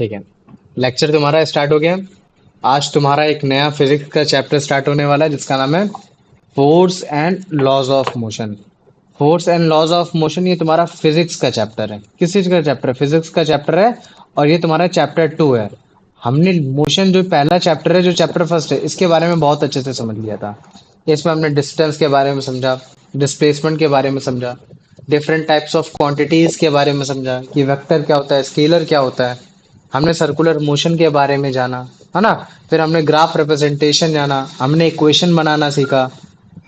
ठीक है। लेक्चर तुम्हारा स्टार्ट हो गया। आज तुम्हारा एक नया फिजिक्स का चैप्टर स्टार्ट होने वाला है जिसका नाम है force and laws of motion. Force and laws of motion ये तुम्हारा फिजिक्स का चैप्टर है। किस चीज का चैप्टर है? फिजिक्स का चैप्टर है। और ये तुम्हारा चैप्टर 2 है। हमने मोशन जो पहला चैप्टर है, जो चैप्टर फर्स्ट है, इसके बारे में बहुत अच्छे से समझ लिया था। इसमें हमने डिस्टेंस के बारे में समझा, डिस्प्लेसमेंट के बारे में समझा, डिफरेंट टाइप्स ऑफ क्वांटिटीज के बारे में समझा कि वेक्टर क्या होता है, स्केलर क्या होता है। हमने सर्कुलर मोशन के बारे में जाना, है ना। फिर हमने ग्राफ रिप्रेजेंटेशन जाना, हमने इक्वेशन बनाना सीखा।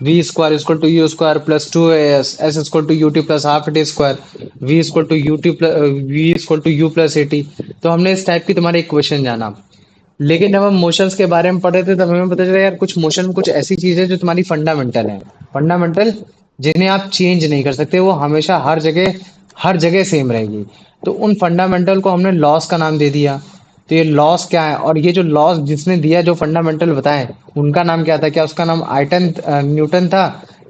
V square equal to u square plus two s, s equal to u t plus half t square, v equal to u t plus v equal to u plus a t. तो हमने इस type की तुम्हारी equation जाना। लेकिन जब हम motions के बारे में पढ़े थे तब हमें पता चला यार कुछ मोशन में कुछ ऐसी चीजें जो तुम्हारी फंडामेंटल है, फंडामेंटल, जिन्हें आप चेंज नहीं कर सकते, वो हमेशा हर जगह सेम रहेगी। तो उन फंडामेंटल को हमने लॉस का नाम दे दिया। तो ये लॉस क्या है, और ये जो लॉस जिसने दिया, जो फंडामेंटल बताए, उनका नाम क्या था? क्या उसका नाम आइटन न्यूटन था,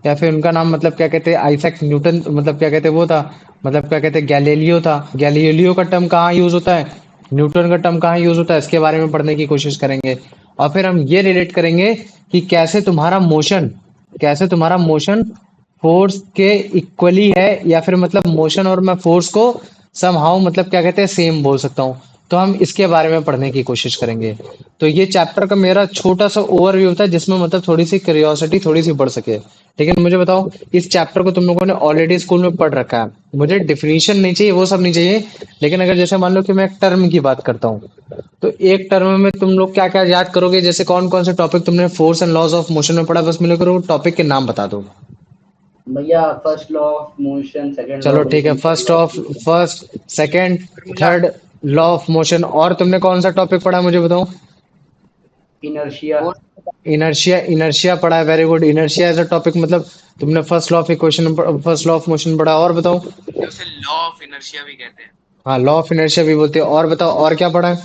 या फिर उनका नाम मतलब क्या कहते हैं आइजैक न्यूटन, मतलब क्या कहते हैं वो था, मतलब क्या कहते हैं गैलीलियो था। गैलीलियो का टर्म कहाँ यूज होता है, न्यूटन का टर्म कहाँ यूज होता है, इसके बारे में पढ़ने की कोशिश करेंगे। और फिर हम ये रिलेट करेंगे कि कैसे तुम्हारा मोशन फोर्स के इक्वली है, या फिर मतलब मोशन और मैं फोर्स को समहाउ मतलब क्या कहते हैं सेम बोल सकता हूँ। तो हम इसके बारे में पढ़ने की कोशिश करेंगे। तो ये चैप्टर का मेरा छोटा सा ओवरव्यू था जिसमें मतलब थोड़ी सी क्यूरियोसिटी थोड़ी सी बढ़ सके। लेकिन मुझे बताओ, इस चैप्टर को तुम लोगों ने ऑलरेडी स्कूल में पढ़ रखा है, मुझे डिफिनीशन नहीं चाहिए, वो सब नहीं चाहिए। लेकिन अगर जैसे मान लो कि मैं एक टर्म की बात करता हूँ, तो एक टर्म में तुम लोग क्या क्या याद करोगे? जैसे कौन कौन से टॉपिक तुमने force and laws of motion में पढ़ा, बस मुझे करो टॉपिक के नाम बता दो। भैया first law of motion, second law चलो ऑफ ठीक है, motion, third law of motion. First, second, third law of motion. और तुमने कौन सा टॉपिक पढ़ा मुझे बताओ? इनर्शिया। इनर्शिया, इनर्शिया पढ़ा है, very good. Inertia as a topic मतलब तुमने first law of equation, first law of motion पढ़ा। और बताओ? उसे लॉ ऑफ इनर्शिया भी कहते हैं। हाँ, लॉ ऑफ इनर्शिया भी बोलते हैं। और बताओ, और क्या पढ़ा है?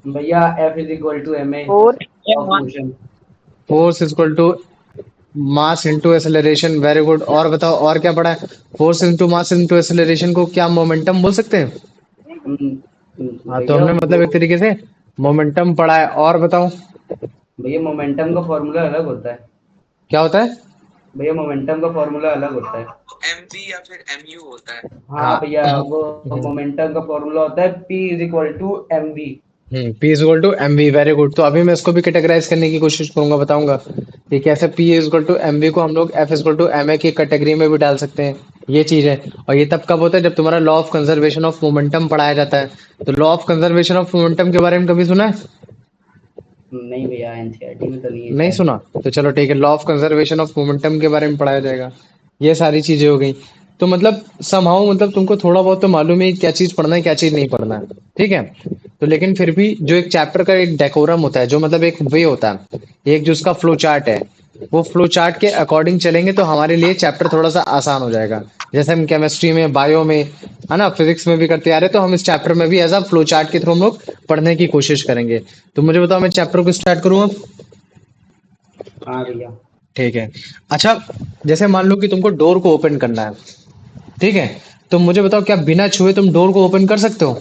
भैया F is equal to M A for of motion. Force equal to mass into acceleration, very good. और बताओ, और क्या पढ़ा है? Force into mass into acceleration को क्या मोमेंटम बोल सकते हैं? हाँ, तो भैया हमने मतलब वो एक तरीके से मोमेंटम पढ़ा है। और बताओ? भैया मोमेंटम का फॉर्मूला अलग होता है। क्या होता है? भैया मोमेंटम का फॉर्मूला अलग होता है। एम वी या फिर एम यू होता है। हाँ हाँ। भैया, वो मोमेंटम का फॉर्मूला होता है P is equal to M V. P is equal to M V, very good. तो अभी मैं इसको भी कैटेगराइज करने की कोशिश करूंगा, बताऊंगा कि कैसे P is equal to M V को हम लोग F is equal to M A की कैटेगरी में भी डाल सकते हैं। ये चीज है। और ये तब कब होता है? जब तुम्हारा law of conservation of momentum पढ़ाया जाता है। तो law of conservation of momentum के बारे में कभी सुना है? नहीं भैया, एनसीईआरटी में तो नहीं है नहीं शायद। सुना? तो चलो ठीक है, law of conservation of momentum के बारे में पढ़ाया जाएगा। ये सारी चीजें हो गई। तो मतलब समहाउ मतलब तुमको थोड़ा बहुत तो मालूम है क्या चीज पढ़ना है क्या चीज नहीं पढ़ना है। ठीक है। तो लेकिन फिर भी जो एक चैप्टर का एक डेकोरम होता है, जो मतलब एक वे होता है, एक जो उसका फ्लो चार्ट है, वो फ्लो चार्ट के अकॉर्डिंग चलेंगे तो हमारे लिए चैप्टर थोड़ा सा आसान हो जाएगा। जैसे हम केमिस्ट्री में, बायो में, है ना, फिजिक्स में भी करते आ रहे, तो हम इस चैप्टर में भी एज अ फ्लो चार्ट के थ्रू हम लोग पढ़ने की कोशिश करेंगे। तो मुझे बताओ, मैं चैप्टर को स्टार्ट करूँ अब? हाँ भैया। ठीक है। अच्छा, जैसे मान लो कि तुमको डोर को ओपन करना है, ठीक है। तो मुझे बताओ, क्या बिना छुए तुम डोर को ओपन कर सकते हो?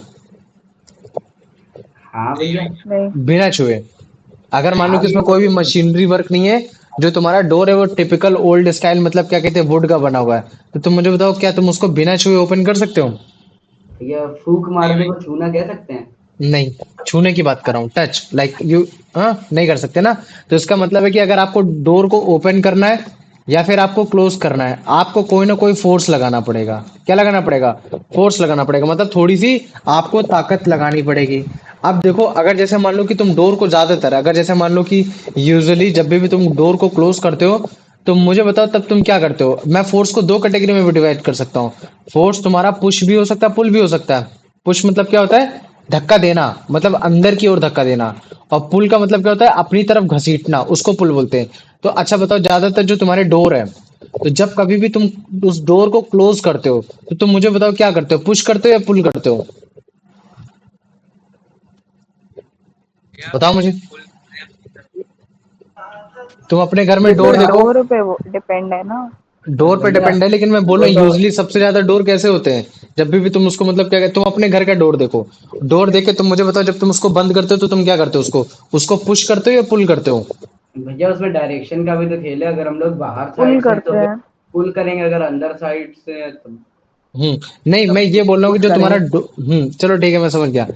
हाँ भैया। नहीं। बिना छुए? अगर मान लो हाँ कि इसमें भैया। कोई भी मशीनरी वर्क नहीं है, जो तुम्हारा डोर है वो टिपिकल ओल्ड स्टाइल मतलब क्या कहते हैं वुड का बना हुआ है, तो तुम मुझे बताओ, क्या तुम उसको बिना छुए ओपन कर सकते हो? भैया फूक मारने को छूना कह सकते हैं। नहीं, छूने की बात कर रहा हूँ, टच लाइक यू। हाँ, नहीं कर सकते ना। तो इसका मतलब है कि अगर आपको डोर को ओपन करना है या फिर आपको क्लोज करना है, आपको कोई ना कोई फोर्स लगाना पड़ेगा। क्या लगाना पड़ेगा? फोर्स लगाना पड़ेगा, मतलब थोड़ी सी आपको ताकत लगानी पड़ेगी। अब देखो, अगर जैसे मान लो कि तुम डोर को ज्यादातर, अगर जैसे मान लो कि यूजुअली जब भी तुम डोर को क्लोज करते हो, तो मुझे बताओ तब तुम क्या करते हो? मैं फोर्स को दो कैटेगरी में भी डिवाइड कर सकता हूँ। फोर्स तुम्हारा पुश भी हो सकता है, पुल भी हो सकता है। पुश मतलब क्या होता है? धक्का देना, मतलब अंदर की ओर धक्का देना। और पुल का मतलब क्या होता है? अपनी तरफ घसीटना, उसको पुल बोलते हैं। तो अच्छा बताओ, ज्यादातर जो तुम्हारे डोर है, तो जब कभी भी तुम उस डोर को क्लोज करते हो, तो तुम मुझे बताओ क्या करते हो? पुश करते हो या पुल करते हो? क्या बताओ मुझे। फुल। तुम अपने घर में ये तो डोर देखो। डोर पे वो डिपेंड है ना। डोर पे भैया डिपेंड है, लेकिन मैं बोल वो रहा हूँ तो यूजली सबसे ज्यादा डोर कैसे होते हैं? जब भी तुम उसको मतलब क्या कहते, तुम अपने घर का डोर देखो, डोर देख के तुम मुझे बताओ, जब तुम उसको बंद करते हो तो तुम क्या करते हो, उसको उसको पुश करते हो या पुल करते हो? भैया उसमें डायरेक्शन का भी तो खेल है, अगर हम लोग बाहर पुल साइड से हैं तो करते फिर हैं। पुल करेंगे, अगर अंदर साइड से है तो नहीं, मैं ये बोल रहा हूँ पुश कि जो तुम्हारा करेंगे। चलो ठीक है, मैं समझ गया।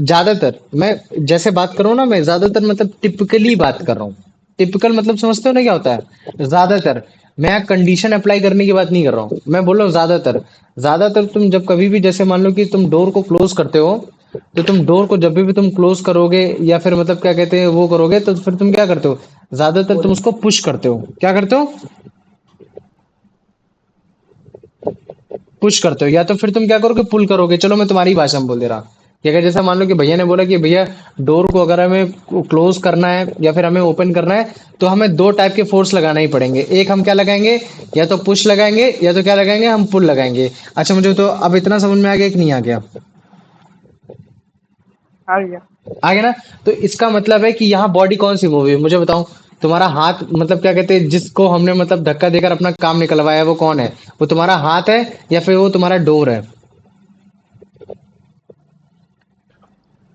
ज्यादातर मैं जैसे बात कर रहा हूँ ना, मैं ज्यादातर मतलब टिपिकली बात कर रहा हूँ। टिपिकल मतलब समझते हो ना क्या होता है? ज्यादातर। मैं कंडीशन अप्लाई करने की बात नहीं कर रहा हूँ, मैं बोल रहा हूँ ज्यादातर। ज्यादातर तुम जब कभी भी जैसे मान लो कि तुम डोर को क्लोज करते हो, तो तुम डोर को जब भी तुम क्लोज करोगे या फिर मतलब क्या कहते हैं वो करोगे, तो फिर तुम क्या करते हो? ज्यादातर तुम पुल। उसको पुश करते हो। क्या करते हो? पुश करते हो, या तो फिर तुम क्या करोगे, पुल करोगे। चलो मैं तुम्हारी भाषा में बोल दे रहा, कि अगर जैसा मान लो कि भैया ने बोला कि भैया डोर को अगर हमें क्लोज करना है या फिर हमें ओपन करना है, तो हमें दो टाइप के फोर्स लगाना ही पड़ेंगे। एक हम क्या लगाएंगे, या तो पुश लगाएंगे या तो क्या लगाएंगे, हम पुल लगाएंगे। अच्छा, मुझे तो अब इतना समझ में आ गया कि नहीं आ गया? आ गया। आ गया ना? तो इसका मतलब है कि यहाँ बॉडी कौन सी मूवी है, मुझे बताओ। तुम्हारा हाथ मतलब क्या कहते हैं, जिसको हमने मतलब धक्का देकर अपना काम निकलवाया है, वो कौन है? वो तुम्हारा हाथ है या फिर वो तुम्हारा डोर है?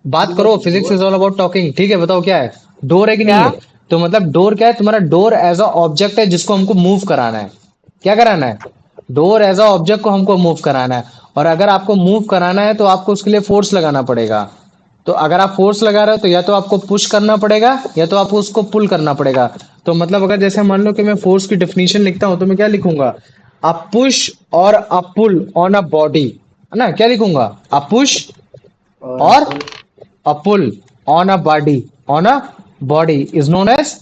बात करो, physics door. Is all about talking. ठीक है, बताओ क्या है? डोर है कि नहीं क्या? है? तो मतलब डोर क्या है तुम्हारा? डोर एज अ ऑब्जेक्ट है जिसको हमको मूव कराना है। क्या कराना है? डोर एज अ ऑब्जेक्ट को हमको मूव कराना है। और अगर आपको मूव कराना है तो आपको उसके लिए फोर्स लगाना पड़ेगा। तो अगर आप फोर्स लगा रहे हो तो या तो आपको पुश करना पड़ेगा या तो आपको उसको पुल करना पड़ेगा। तो मतलब अगर जैसे मान लो कि मैं फोर्स की डेफिनेशन लिखता हूं, तो मैं क्या लिखूंगा? अ पुश और a pull on a body, है ना? क्या लिखूंगा? अ पुश और और पुल। a pull on a body is known as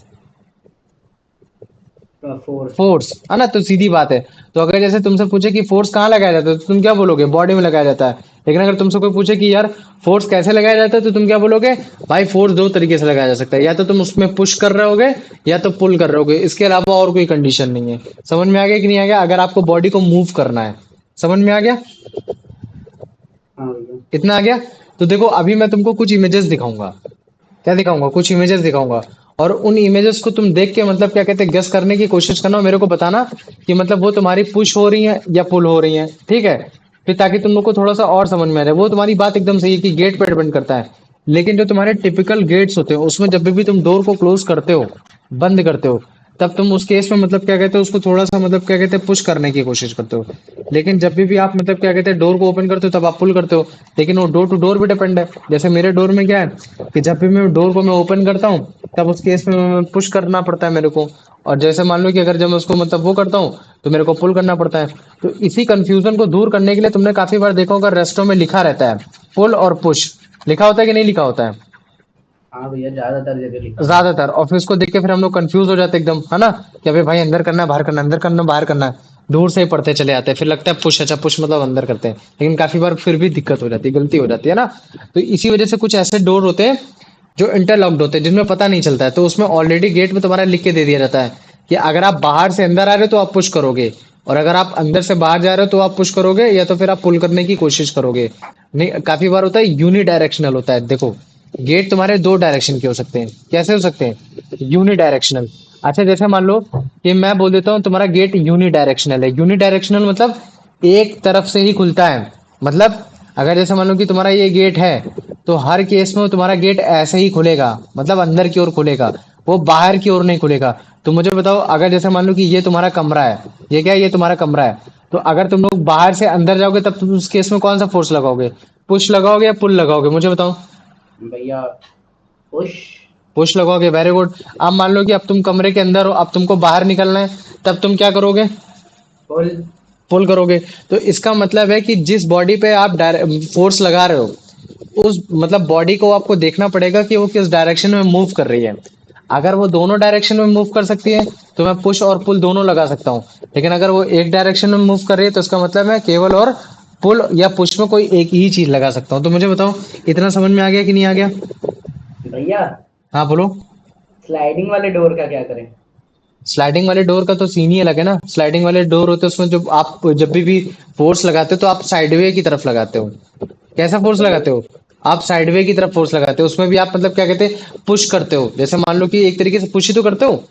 force. Force, है ना? तो सीधी बात है। तो अगर जैसे तुमसे पूछे कि फोर्स कहाँ लगाया जाता है, तो तुम क्या बोलोगे? बॉडी में लगाया जाता है। लेकिन अगर तुमसे कोई पूछे कि यार फोर्स कैसे लगाया जाता है, तो तुम क्या बोलोगे? भाई फोर्स दो तरीके से लगाया जा सकता है, या तो तुम उसमें पुश कर रहे होगे या तो पुल कर रहे होगे, इसके अलावा और कोई कंडीशन नहीं है। समझ में आ गया कि नहीं आ गया? अगर आपको बॉडी को मूव करना है, समझ में आ गया? हाँ भैया। इतना आ गया? तो देखो अभी मैं तुमको कुछ इमेजेस दिखाऊंगा। क्या दिखाऊंगा? कुछ इमेजेस दिखाऊंगा। और उन इमेजेस को तुम देख के मतलब क्या कहते हैं, गेस करने की कोशिश करना और मेरे को बताना कि मतलब वो तुम्हारी पुश हो रही है या पुल हो रही है। ठीक है? फिर ताकि तुम लोग को थोड़ा सा और समझ में आ जाए। वो तुम्हारी बात एकदम सही है कि गेट पे डिपेंड करता है। लेकिन जो तुम्हारे टिपिकल गेट्स होते हैं, उसमें जब भी तुम डोर को क्लोज करते हो, बंद करते हो, तब तुम उस केस में मतलब क्या कहते हो, उसको थोड़ा सा मतलब क्या कहते हैं, पुश करने की कोशिश करते हो। लेकिन जब भी आप मतलब क्या कहते हैं, डोर को ओपन करते हो, तब आप पुल करते हो। लेकिन वो डोर टू डोर भी डिपेंड है। जैसे मेरे डोर में क्या है कि जब भी मैं डोर को मैं ओपन करता हूँ, तब उस केस में पुश करना पड़ता है मेरे को। और जैसे मान लो कि अगर जब मैं उसको मतलब वो करता हूँ, तो मेरे को पुल करना पड़ता है। तो इसी कंफ्यूजन को दूर करने के लिए तुमने काफी बार देखा होगा, रेस्टों में लिखा रहता है पुल और पुश। लिखा होता है कि नहीं लिखा होता है? हाँ भैया, ज्यादातर जगह लिखा होता है। ज्यादातर। और फिर उसको देख के फिर हम लोग कंफ्यूज हो जाते हैं एकदम, है ना? कि अबे भाई अंदर करना है बाहर करना है, अंदर करना है बाहर करना है। दूर से ही पढ़ते चले आते हैं, फिर लगता है पुश, अच्छा पुश मतलब अंदर करते हैं। लेकिन काफी बार फिर भी दिक्कत हो जाती है, गलती हो जाती है ना। तो इसी वजह से कुछ ऐसे डोर होते हैं जो इंटरलॉक्ड होते हैं, जिनमें पता नहीं चलता है। तो उसमें ऑलरेडी गेट में तुम्हारा लिख के दे दिया जाता है कि अगर आप बाहर से अंदर आ रहे हो तो आप पुश करोगे, और अगर आप अंदर से बाहर जा रहे हो तो आप पुश करोगे, या तो फिर आप पुल करने की कोशिश करोगे। नहीं, काफी बार होता है यूनि डायरेक्शनल होता है। देखो गेट तुम्हारे दो डायरेक्शन के हो सकते हैं। कैसे हो सकते हैं? Unidirectional. अच्छा, जैसे मान लो कि मैं बोल देता हूँ तुम्हारा गेट यूनि डायरेक्शनल है। यूनि डायरेक्शनल मतलब एक तरफ से ही खुलता है। मतलब अगर जैसे मान लो कि तुम्हारा ये गेट है, तो हर केस में तुम्हारा गेट ऐसे ही खुलेगा, मतलब अंदर की ओर खुलेगा, वो बाहर की ओर नहीं खुलेगा। तो मुझे बताओ, अगर जैसे मान लो कि ये तुम्हारा कमरा है, ये क्या है, ये तुम्हारा कमरा है, तो अगर तुम लोग बाहर से अंदर जाओगे, तब तुम उस केस में कौन सा फोर्स लगाओगे? पुश लगाओगे या पुल लगाओगे? मुझे बताओ। भैया पुश। पुश लगोगे, वेरी गुड। अब मान लो कि अब तुम कमरे के अंदर हो, अब तुमको बाहर निकलना है, तब तुम क्या करोगे? पुल। पुल करोगे। तो इसका मतलब है कि जिस बॉडी पे आप फोर्स लगा रहे हो, उस मतलब बॉडी को आपको देखना पड़ेगा कि वो किस डायरेक्शन में मूव कर रही है। अगर वो दोनों डायरेक्शन में मूव कर सकती है, तो मैं पुश और पुल दोनों लगा सकता हूँ। लेकिन अगर वो एक डायरेक्शन में मूव कर रही है, तो इसका मतलब मैं केवल और पुल या पुश में कोई एक ही चीज लगा सकता हूँ। तो मुझे बताओ, इतना समझ में आ गया कि नहीं आ गया? भैया हाँ बोलो। स्लाइडिंग वाले डोर का क्या करें? स्लाइडिंग वाले डोर का तो सीन ही अलग है ना। स्लाइडिंग वाले डोर होते हैं, उसमें जो आप जब भी फोर्स लगाते हो, तो आप साइडवे की तरफ लगाते हो। कैसा फोर्स तो लगाते हो? आप साइडवे की तरफ फोर्स लगाते हो। उसमें भी आप मतलब क्या कहते हैं, पुश करते हो। जैसे मान लो कि एक तरीके से पुश ही तो करते हो।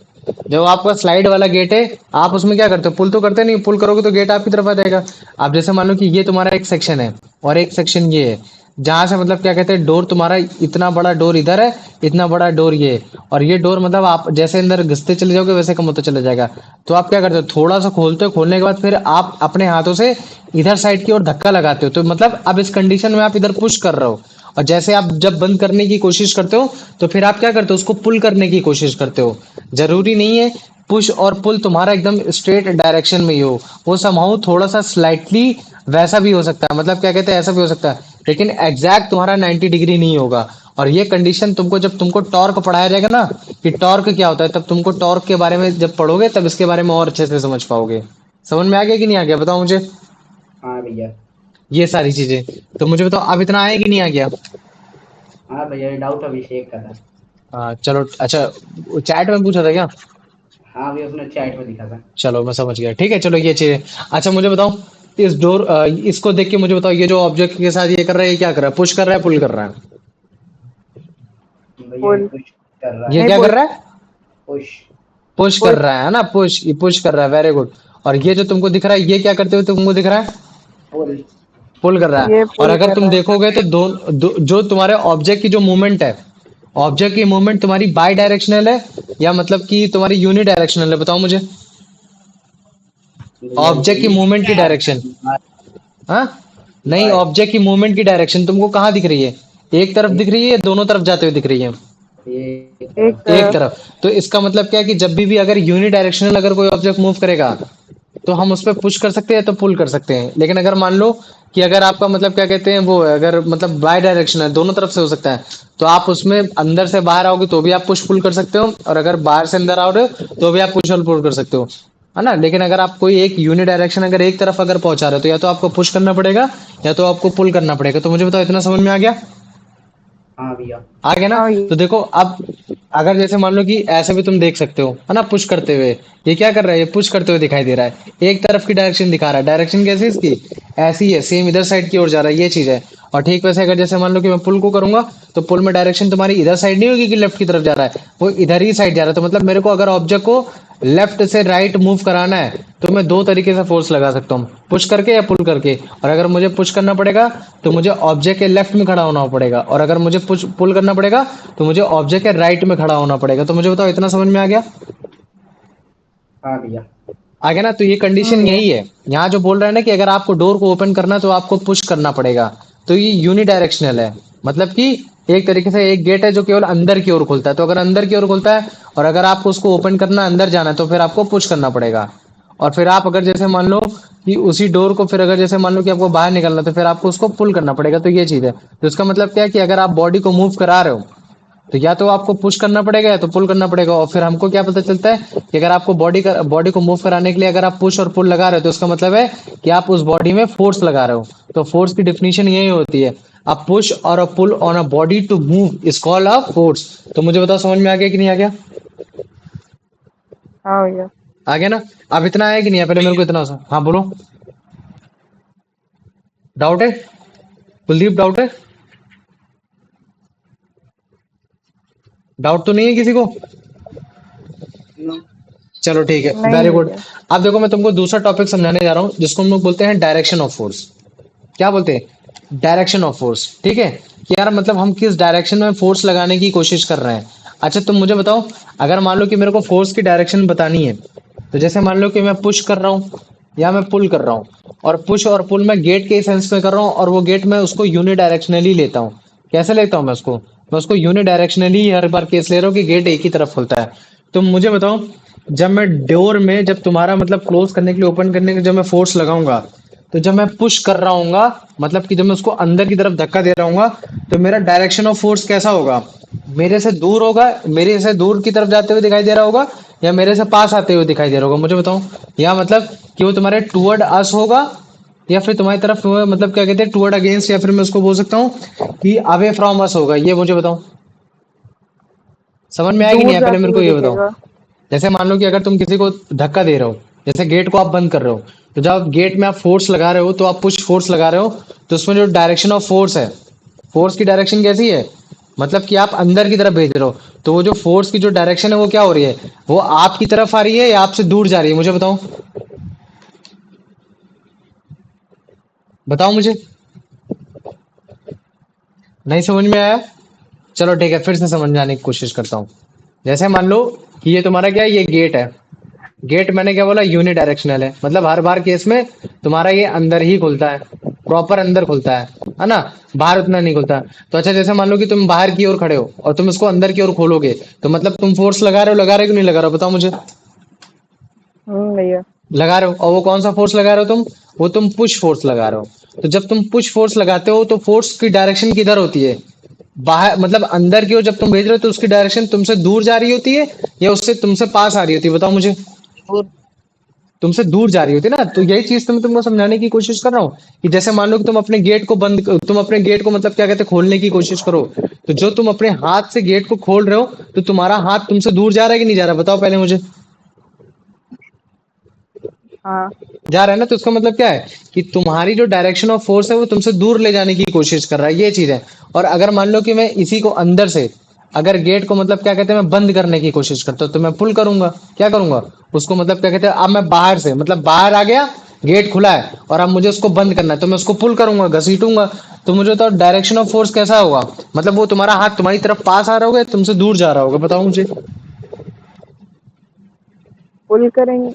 जो आपका स्लाइड वाला गेट है, आप उसमें क्या करते हो, पुल तो करते नहीं, पुल करोगे तो गेट आपकी तरफ आ जाएगा। आप जैसे मान लो कि ये तुम्हारा एक सेक्शन है और एक सेक्शन ये है, जहां से मतलब क्या कहते हैं, डोर तुम्हारा इतना बड़ा डोर इधर है, इतना बड़ा डोर ये है, और ये डोर मतलब आप जैसे अंदर घिसते चले जाओगे वैसे कम होता चला जाएगा। तो आप क्या करते हो, थोड़ा सा खोलते हो, खोलने के बाद फिर आप अपने हाथों से इधर साइड की ओर धक्का लगाते हो, तो मतलब अब इस कंडीशन में आप इधर पुश कर रहे हो। और जैसे आप जब बंद करने की कोशिश करते हो, तो फिर आप क्या करते हो, उसको पुल करने की कोशिश करते हो। जरूरी नहीं है पुश और पुल तुम्हारा एकदम स्ट्रेट डायरेक्शन में ही हो, वो समहाउ थोड़ा सा स्लाइटली वैसा भी हो सकता है, मतलब क्या कहते हैं, ऐसा भी हो सकता है, लेकिन एग्जैक्ट तुम्हारा 90 डिग्री नहीं होगा। और ये कंडीशन तुमको जब तुमको टॉर्क पढ़ाया जाएगा ना, कि टॉर्क क्या होता है, तब तुमको टॉर्क के बारे में जब पढ़ोगे तब इसके बारे में और अच्छे से समझ पाओगे। समझ में आ गया कि नहीं आ गया, बताओ मुझे। हाँ भैया। ये सारी चीजें तो मुझे बताओ, अब इतना आया कि नहीं आ गया। हाँ भैया, डाउट अभिषेक का था। हाँ चलो, अच्छा चैट में पूछा था क्या। हाँ भैया, उसने चैट में दिखा था। चलो मैं समझ गया, ठीक है, चलो ये चीज है। अच्छा मुझे बताओ, इस डोर इसको देख के मुझे बताओ, ये जो ऑब्जेक्ट के साथ ये कर रहा है, ये क्या कर रहा है, पुश कर रहा है, पुल कर रहा है। भैया ये पुल। पुश कर रहा ये है। नहीं, क्या कर पुल। रहा है, पुश। पुश कर पुल। रहा है ना, पुश, ये पुश कर रहा है, वेरी गुड। और ये जो तुमको दिख रहा है, ये क्या करते हुए तुमको दिख रहा है, पुल। पुल कर रहा है। ये और पुल अगर कर तुम रहा है। देखोगे तो जो तुम्हारे ऑब्जेक्ट की जो मूवमेंट है, ऑब्जेक्ट की मूवमेंट तुम्हारी बाई डायरेक्शनल है या मतलब कि तुम्हारी यूनि डायरेक्शनल है, बताओ मुझे। भैया ऑब्जेक्ट की यूनिट मूवमेंट की डायरेक्शन, बाय। हाँ, नहीं, बाय। ऑब्जेक्ट की मूवमेंट की डायरेक्शन तुमको कहाँ दिख रही है, एक तरफ दिख रही है या दोनों तरफ जाते हुए दिख रही है। ये एक एक तरफ। एक तरफ। तरफ। तो इसका मतलब क्या है कि जब भी अगर यूनि डायरेक्शनल अगर कोई ऑब्जेक्ट मूव करेगा, तो हम उस पर पुश कर सकते हैं तो पुल कर सकते हैं। लेकिन अगर मान लो कि अगर आपका मतलब क्या कहते हैं, वो है, अगर मतलब बाय डायरेक्शन है, दोनों तरफ से हो सकता है, तो आप उसमें अंदर से बाहर आओगे तो भी आप पुश पुल कर सकते हो, और अगर बाहर से अंदर आओ रहे हो तो भी आप पुश और पुल कर सकते हो, है ना। लेकिन अगर आप कोई एक यूनि डायरेक्शन अगर एक तरफ अगर पहुंचा रहे हो, तो या तो आपको पुश करना पड़ेगा या तो आपको पुल करना पड़ेगा। तो मुझे बताओ, इतना समझ में आ गया। हाँ भैया। आ गया ना। हाँ तो देखो अब, अगर जैसे मान लो कि ऐसे भी तुम देख सकते हो, है ना, पुश करते हुए, ये क्या कर रहा है, ये पुश करते हुए दिखाई दे रहा है, एक तरफ की डायरेक्शन दिखा रहा है, डायरेक्शन कैसी है इसकी, ऐसी है, सेम इधर साइड की ओर जा रहा है, ये चीज है। और ठीक वैसे अगर जैसे मान लो कि मैं पुल को करूंगा, तो पुल में डायरेक्शन तुम्हारी इधर साइड नहीं होगी कि लेफ्ट की तरफ जा रहा है, वो इधर ही साइड जा रहा है। तो मतलब मेरे को अगर ऑब्जेक्ट को लेफ्ट से राइट मूव कराना है, तो मैं दो तरीके से फोर्स लगा सकता हूँ, पुश करके या पुल करके। और अगर मुझे पुश करना पड़ेगा तो मुझे ऑब्जेक्ट के लेफ्ट में खड़ा होना पड़ेगा, और अगर मुझे पुश पुल करना पड़ेगा तो मुझे ऑब्जेक्ट के राइट में खड़ा होना पड़ेगा। तो मुझे बताओ, इतना समझ में आ गया। हाँ भैया। आ गया ना। तो ये हाँ कंडीशन भैया। यही है, यहाँ जो बोल रहा है ना कि अगर आपको डोर को ओपन करना है तो आपको पुश करना पड़ेगा, तो ये यूनि डायरेक्शनल है। मतलब कि एक तरीके से एक गेट है जो केवल अंदर की ओर खुलता है, तो अगर अंदर की ओर खुलता है और अगर आपको उसको ओपन करना है, अंदर जाना है, तो फिर आपको पुश करना पड़ेगा। और फिर आप अगर जैसे मान लो कि उसी डोर को फिर अगर जैसे मान लो कि आपको बाहर निकलना है, तो फिर आपको उसको पुल करना पड़ेगा। तो ये चीज है। तो इसका मतलब क्या है कि अगर आप बॉडी को मूव करा रहे हो, तो या तो आपको पुश करना पड़ेगा या तो पुल करना पड़ेगा। और फिर हमको क्या पता चलता है कि अगर आपको बॉडी को मूव कराने के लिए अगर आप पुश और पुल लगा रहे हो, तो इसका मतलब है कि आप उस बॉडी में फोर्स लगा रहे हो। तो फोर्स की डिफिनीशन यही होती है, अ पुश और a pull on a body to move is called a force. तो मुझे बताओ, समझ में आ गया कि नहीं आ गया। हाँ भैया। आ गया ना। अब इतना आया कि नहीं आया, पहले मेरे को इतना हाँ बोलो। डाउट है, कुलदीप, डाउट है, डाउट तो नहीं है किसी को। नो। चलो ठीक है, नहीं वेरी गुड। भैया। अब देखो मैं तुमको दूसरा टॉपिक समझाने जा रहा हूँ, जिसको हम लोग बोलते हैं डायरेक्शन ऑफ फोर्स। क्या बोलते हैं, डायरेक्शन ऑफ फोर्स। ठीक है, कि यार मतलब हम किस डायरेक्शन में फोर्स लगाने की कोशिश कर रहे हैं। अच्छा तुम मुझे बताओ, अगर मान लो कि मेरे को फोर्स की डायरेक्शन बतानी है, तो जैसे मान लो कि मैं पुश कर रहा हूँ या मैं पुल कर रहा हूँ, और पुश और पुल मैं गेट के सेंस में कर रहा हूँ, और वो गेट मैं उसको यूनि डायरेक्शनली लेता हूँ। कैसे लेता हूँ मैं उसको यूनि डायरेक्शनली हर बार केस ले रहा हूँ कि गेट एक ही तरफ खुलता है। तो मुझे बताओ, जब मैं डोर में जब तुम्हारा मतलब क्लोज करने के लिए, ओपन करने के लिए जब मैं फोर्स लगाऊंगा, तो जब मैं पुश कर रहा हूँगा, मतलब कि जब मैं उसको अंदर की तरफ धक्का दे रहा हूँगा, तो मेरा डायरेक्शन ऑफ फोर्स कैसा होगा, मेरे से दूर होगा, मेरे से दूर की तरफ जाते हुए दिखाई दे रहा होगा, या मेरे से पास आते हुए दिखाई दे रहा होगा, मुझे बताओ। या मतलब कि वो तुम्हारे टुवर्ड अस होगा, या फिर तुम्हारी तरफ मतलब क्या कहते हैं, टुवर्ड अगेंस्ट, या फिर मैं उसको बोल सकता हूँ कि अवे फ्रॉम अस होगा, ये मुझे बताओ। समझ में आया कि नहीं दूर आया, पहले जाते मेरे को हुए ये बताओ। दिखेगा। जैसे मान लो कि अगर तुम किसी को धक्का दे रहे हो, जैसे गेट को आप बंद कर रहे हो, तो जब आप गेट में आप फोर्स लगा रहे हो, तो आप पुश फोर्स लगा रहे हो, तो उसमें जो डायरेक्शन ऑफ फोर्स है, फोर्स की डायरेक्शन कैसी है, मतलब कि आप अंदर की तरफ भेज रहे हो, तो वो जो फोर्स की जो डायरेक्शन है वो क्या हो रही है, वो आपकी तरफ आ रही है या आपसे दूर जा रही है, मुझे बताओ, बताओ मुझे। नहीं समझ में आया? चलो ठीक है, फिर से समझाने की कोशिश करता हूँ। जैसे मान लो कि ये तुम्हारा क्या है, ये गेट है। गेट मैंने क्या बोला, यूनिडायरेक्शनल है, मतलब हर बार केस में तुम्हारा ये अंदर ही खुलता है, प्रॉपर अंदर खुलता है ना, बाहर उतना नहीं खुलता। तो अच्छा, जैसे मान लो कि तुम बाहर की ओर खड़े हो और तुम इसको अंदर की ओर खोलोगे, तो मतलब तुम फोर्स लगा रहे हो कि नहीं लगा रहे हो, बताओ मुझे। भैया। लगा रहे हो, और वो कौन सा फोर्स लगा रहे हो तुम, वो तुम पुश फोर्स लगा रहे हो। तो जब तुम पुश फोर्स लगाते हो तो फोर्स की डायरेक्शन किधर होती है, बाहर, मतलब अंदर की ओर जब तुम भेज रहे हो तो उसकी डायरेक्शन तुमसे दूर जा रही होती है या उससे तुमसे पास आ रही होती है, बताओ मुझे। दूर। तुमसे दूर जा रही होती है ना, तो यही चीज तो मैं तुमको समझाने की कोशिश कर रहा हूँ कि जैसे मान लो कि तुम अपने गेट को मतलब क्या कहते हैं, खोलने की कोशिश करो, तो जो तुम अपने हाथ से गेट को खोल रहे हो, तो तुम्हारा हाथ तुमसे दूर जा रहा है कि नहीं जा रहा, बताओ पहले मुझे। हाँ। जा रहा है ना, तो उसका मतलब क्या है कि तुम्हारी जो डायरेक्शन ऑफ फोर्स है वो तुमसे दूर ले जाने की कोशिश कर रहा है, ये चीज है। और अगर मान लो कि मैं इसी को अंदर से, अगर गेट को मतलब क्या कहते हैं मैं बंद करने की कोशिश करता हूँ, तो मैं पुल करूंगा, क्या करूंगा उसको, मतलब क्या कहते हैं, अब मैं बाहर से मतलब बाहर आ गया, गेट खुला है और अब मुझे उसको बंद करना है, तो मैं उसको पुल करूंगा, घसीटूंगा। तो मुझे तो डायरेक्शन ऑफ फोर्स कैसा होगा, मतलब वो तुम्हारा हाथ तुम्हारी तरफ पास आ रहा होगा या तुमसे दूर जा रहा होगा, बताओ मुझे। पुल करेंगे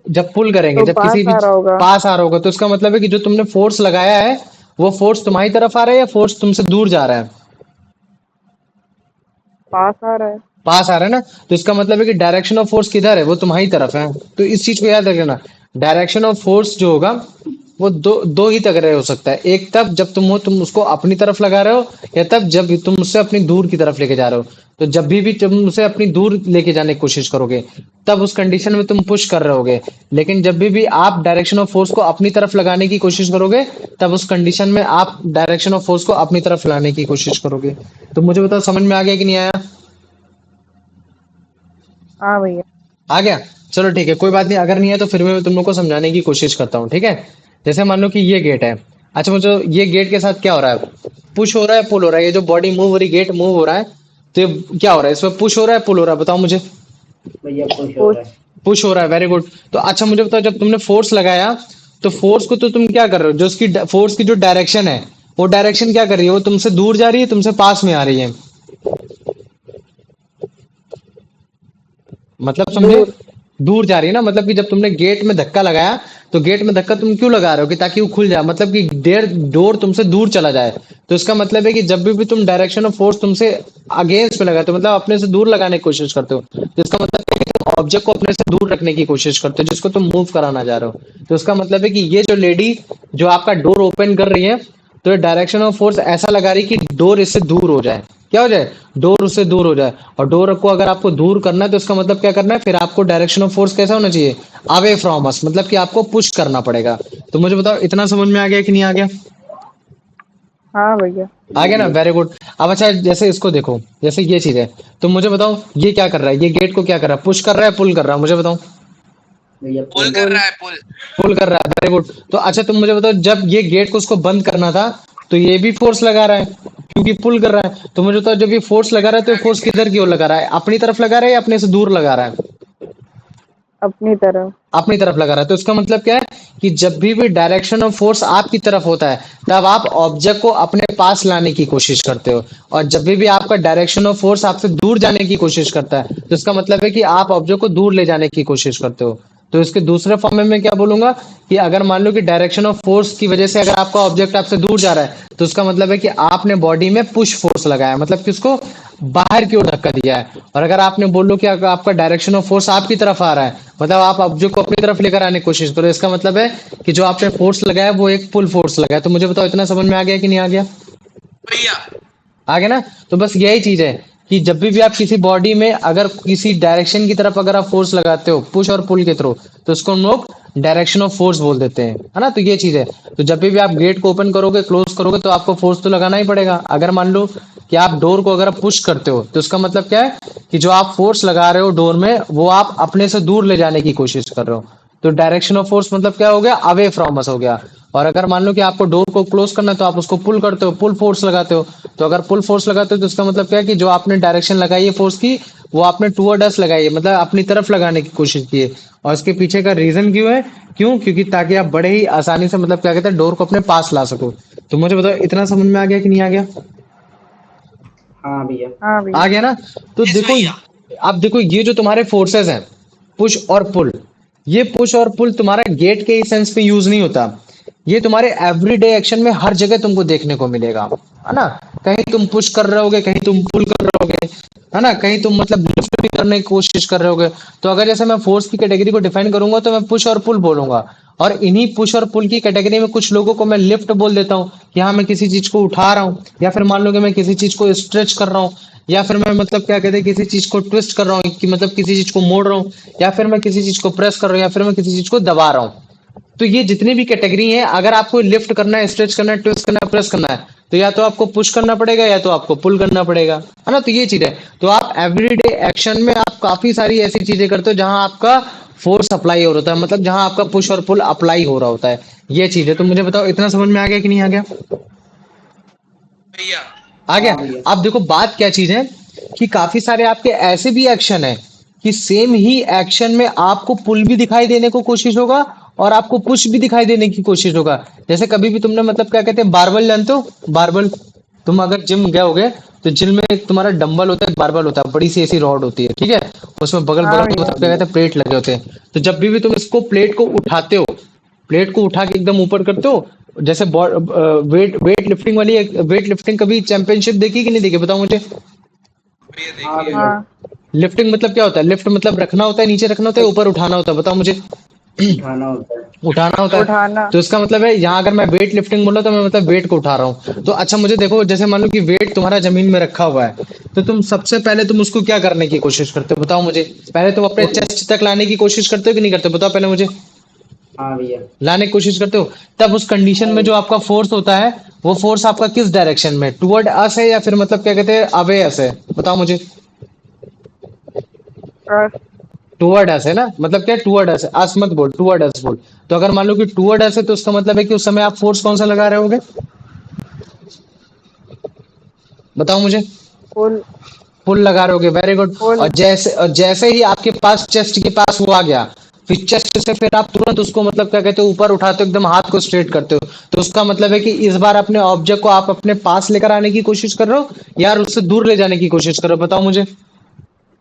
जब पुल करेंगे, तो जब पास किसी भी आ रहा होगा। पास आ रहा होगा, तो इसका मतलब है कि जो तुमने फोर्स लगाया है वो फोर्स तुम्हारी तरफ आ रहा है या फोर्स तुमसे दूर जा रहा है, पास आ रहा है। पास आ रहा है ना, तो इसका मतलब है कि डायरेक्शन ऑफ फोर्स किधर है, वो तुम्हारी तरफ है। तो इस चीज को याद रखना, डायरेक्शन ऑफ फोर्स जो होगा वो दो दो ही तरह हो सकता है, एक तब जब तुम उसको अपनी तरफ लगा रहे हो, या तब जब तुम उससे अपनी दूर की तरफ लेके जा रहे हो। तो जब भी तुम उसे अपनी दूर लेके जाने की कोशिश करोगे, तब उस कंडीशन में तुम पुश कर रहे होगे। लेकिन जब भी आप डायरेक्शन ऑफ फोर्स को अपनी तरफ लगाने की कोशिश करोगे, तब उस कंडीशन में आप डायरेक्शन ऑफ फोर्स को अपनी तरफ लाने की कोशिश करोगे। तो मुझे बताओ, समझ में आ गया कि नहीं आया? हाँ भैया। आ गया। चलो ठीक है, कोई बात नहीं, अगर नहीं है तो फिर मैं तुम लोग को समझाने की कोशिश करता हूँ, ठीक है। जैसे मान लो कि ये गेट है। अच्छा मुझे, ये गेट के साथ क्या हो रहा है, पुश हो रहा है पुल हो रहा है, ये जो बॉडी मूव हो रही, गेट मूव हो रहा है, तो ये क्या हो रहा है, इसमें पुश हो रहा है पुल हो रहा है, बताओ मुझे। भैया पुश हो पुश। रहा है। पुश हो रहा है, वेरी गुड। तो अच्छा मुझे बताओ, जब तुमने फोर्स लगाया, तो फोर्स को तो तुम क्या कर रहे हो, जो उसकी फोर्स की जो डायरेक्शन है, वो डायरेक्शन क्या कर रही है, वो तुमसे दूर जा रही है तुमसे पास में आ रही है, मतलब समझे, दूर। दूर जा रही है ना। मतलब कि जब तुमने गेट में धक्का लगाया, तो गेट में धक्का तुम क्यों लगा रहे हो, कि ताकि वो खुल जाए, मतलब कि डोर तुमसे दूर चला जाए। तो इसका मतलब है कि जब भी तुम डायरेक्शन ऑफ फोर्स तुमसे अगेंस्ट में लगाते हो, मतलब अपने से दूर लगाने की कोशिश करते हो, तो इसका मतलब है कि तुम ऑब्जेक्ट को अपने से दूर रखने की कोशिश करते हो, जिसको तुम मूव कराना चाह रहे हो। तो इसका मतलब है कि ये जो लेडी जो आपका डोर ओपन कर रही है, तो ये डायरेक्शन ऑफ फोर्स ऐसा लगा रही है कि डोर इससे दूर हो जाए, क्या हो जाए, डोर उससे दूर हो जाए। और डोर को अगर आपको दूर करना है, तो इसका मतलब क्या करना है, फिर आपको डायरेक्शन ऑफ फोर्स कैसा होना चाहिए, अवे फ्रॉम अस, मतलब कि आपको पुश करना पड़ेगा। तो मुझे बताओ, इतना समझ में आ गया कि नहीं आ गया? हाँ भैया। आ गया ना, वेरी गुड। अब अच्छा, जैसे इसको देखो, जैसे ये चीज है, तो मुझे बताओ ये क्या कर रहा है, ये गेट को क्या कर रहा है, पुश कर रहा है पुल कर रहा है, मुझे बताओ। भैया पुल पुल। कर पुल। रहा है पुल। पुल कर रहा है, वेरी गुड। तो अच्छा तुम मुझे बताओ, जब ये गेट को उसको बंद करना था, तो ये भी फोर्स लगा रहा है क्योंकि पुल कर रहा है। तो मुझे बताओ, जब ये फोर्स लगा रहा है, तो ये फोर्स किधर की ओर लगा रहा है, अपनी तरफ लगा रहा है या अपने से दूर लगा रहा है, अपनी तरफ। अपनी तरफ लगा रहा है। तो इसका मतलब क्या है कि जब भी डायरेक्शन ऑफ फोर्स आपकी तरफ होता है, तब आप ऑब्जेक्ट को अपने पास लाने की कोशिश करते हो। और जब भी आपका डायरेक्शन ऑफ फोर्स आपसे दूर जाने की कोशिश करता है, तो इसका मतलब है कि आप ऑब्जेक्ट को दूर ले जाने की कोशिश करते हो। तो इसके दूसरे फॉर्म में मैं क्या बोलूंगा, कि अगर मान लो कि डायरेक्शन ऑफ फोर्स की वजह से अगर आपका ऑब्जेक्ट आपसे दूर जा रहा है, तो उसका मतलब है कि आपने बॉडी में पुश फोर्स लगाया, मतलब कि उसको बाहर की ओर धक्का दिया है। और अगर आपने बोलो कि अगर आपका डायरेक्शन ऑफ फोर्स आपकी तरफ आ रहा है, मतलब आप ऑब्जेक्ट को अपनी तरफ लेकर आने की कोशिश करो, इसका मतलब है कि जो आपने फोर्स लगाया वो एक पुल फोर्स लगाया। तो मुझे बताओ, इतना समझ में आ गया कि नहीं आ गया? भैया आ गया ना। तो बस यही चीज है कि जब भी आप किसी बॉडी में अगर किसी डायरेक्शन की तरफ अगर आप फोर्स लगाते हो, पुश और पुल के थ्रू, तो उसको हम लोग डायरेक्शन ऑफ फोर्स बोल देते हैं, है ना। तो ये चीज है। तो जब भी आप गेट को ओपन करोगे क्लोज करोगे, तो आपको फोर्स तो लगाना ही पड़ेगा। अगर मान लो कि आप डोर को अगर पुश करते हो, तो उसका मतलब क्या है कि जो आप फोर्स लगा रहे हो डोर में, वो आप अपने से दूर ले जाने की कोशिश कर रहे हो। तो डायरेक्शन ऑफ फोर्स मतलब क्या हो गया, अवे फ्रॉम अस हो गया। और अगर मान लो कि आपको डोर को क्लोज करना है तो आप उसको पुल करते हो, पुल फोर्स लगाते हो। तो अगर पुल फोर्स लगाते हो तो इसका मतलब क्या है कि जो आपने डायरेक्शन लगाई है फोर्स की, वो आपने टूवर्ड अस लगाई है, मतलब अपनी तरफ लगाने की कोशिश की है। और इसके पीछे का रीजन क्यों है, क्यों, क्योंकि ताकि आप बड़े ही आसानी से मतलब क्या कहते हैं डोर को अपने पास ला सको। तो मुझे बताओ इतना समझ में आ गया कि नहीं आ गया? हाँ भैया। हाँ आ भैया। गया ना? तो यस देखो, भैया। अब देखो ये जो तुम्हारे फोर्सेस हैं, पुश और पुल, ये पुश और पुल तुम्हारा गेट के सेंस पे यूज नहीं होता। ये तुम्हारे एवरीडे एक्शन में हर जगह तुमको देखने को मिलेगा, है ना? कहीं तुम पुश कर रहे होगे, कहीं तुम पुल कर रहे होगे, है ना? कहीं तुम मतलब लिफ्ट भी करने की कोशिश कर रहे होगे। तो अगर जैसे मैं फोर्स की कैटेगरी को डिफाइन करूंगा तो मैं पुश और पुल बोलूंगा। और इन्हीं पुश और पुल की कैटेगरी में कुछ लोगों को मैं लिफ्ट बोल देता हूँ कि हाँ मैं किसी चीज को उठा रहा हूँ, या फिर मान लो कि मैं किसी चीज को स्ट्रेच कर रहा हूँ, या फिर मैं मतलब क्या कहते हैं किसी चीज को ट्विस्ट कर रहा हूँ, कि मतलब किसी चीज को मोड़ रहा हूँ, या फिर मैं किसी चीज को प्रेस कर रहा हूँ, या फिर मैं किसी चीज को दबा रहा हूँ। तो ये जितनी भी कैटेगरी है, अगर आपको लिफ्ट करना है, स्ट्रेच करना है, ट्विस्ट करना है, प्रेस करना है, तो या तो आपको पुश करना पड़ेगा या तो आपको पुल करना पड़ेगा, है ना? तो ये चीज है। तो आप एवरीडे एक्शन में आप काफी सारी ऐसी चीजें करते हो जहां आपका फोर्स अप्लाई हो रहा होता है, मतलब जहां आपका पुश और पुल अप्लाई हो रहा होता है। ये चीज है। तो मुझे बताओ इतना समझ में आ गया कि नहीं आ गया? भैया। आ गया। हाँ भैया। अब देखो बात क्या चीज है, कि काफी सारे आपके ऐसे भी एक्शन है कि सेम ही एक्शन में आपको पुल भी दिखाई देने को कोशिश होगा और आपको पुश भी दिखाई देने की कोशिश होगा। जैसे कभी भी तुमने मतलब क्या कहते हैं बारबल जानते हो? बारबल, तुम अगर जिम गए होगे तो जिम में एक तुम्हारा डंबल होता है, एक बारबल होता है, बड़ी सी ऐसी रॉड होती है, ठीक है? उसमें बगल हाँ बगल में भैया। मतलब क्या कहते हैं प्लेट लगे होते हैं। तो जब भी तुम इसको प्लेट को उठाते हो, प्लेट को उठा के एकदम ऊपर करते हो, जैसे वेट वेट लिफ्टिंग वाली, वेट लिफ्टिंग कभी चैंपियनशिप देखी कि नहीं देखी, बताओ मुझे? भैया हाँ देखिए। भैया। हाँ। लिफ्टिंग मतलब क्या होता है? लिफ्ट मतलब रखना होता है, नीचे रखना होता है, ऊपर उठाना होता है, बताओ मुझे? उठाना होता है। लिफ्ट उठाना होता मतलब। है। उठाना। तो इसका मतलब है यहाँ अगर मैं वेट लिफ्टिंग बोल रहा हूँ तो मैं मतलब वेट को उठा रहा हूँ। तो अच्छा मुझे देखो, जैसे मान लो कि वेट तुम्हारा जमीन में रखा हुआ है, तो तुम सबसे पहले तुम उसको क्या करने की कोशिश करते हो, बताओ मुझे? पहले तुम अपने पुल। चेस्ट तक लाने की कोशिश करते हो कि नहीं करते हो? बताओ पहले मुझे। हाँ भैया। लाने की कोशिश करते हो। तब उस कंडीशन हाँ में जो भैया। आपका फोर्स होता है, वो फोर्स आपका किस डायरेक्शन में, टुवर्ड अस है या फिर मतलब क्या कहते हैं अवे अस है, बताओ मुझे? अस। टुवर्ड अस है ना, मतलब क्या टुवर्ड अस है, अस मत बोल, टुवर्ड अस बोल। तो अगर मान लो कि टुवर्ड अस है तो उसका मतलब है कि उस समय आप फोर्स कौन सा लगा रहे होगे, बताओ मुझे? पुल। पुल लगा रहे होगे, वेरी गुड। पुल। और जैसे ही आपके पास चेस्ट के पास वो आ गया, फिर चेस्ट से फिर आप तुरंत उसको मतलब क्या कहते हो ऊपर उठाते हो, एकदम हाथ को स्ट्रेट करते हो। तो उसका मतलब है कि इस बार अपने ऑब्जेक्ट को आप अपने पास लेकर आने की कोशिश कर रहे हो या उससे दूर ले जाने की कोशिश कर रहे हो, बताओ मुझे?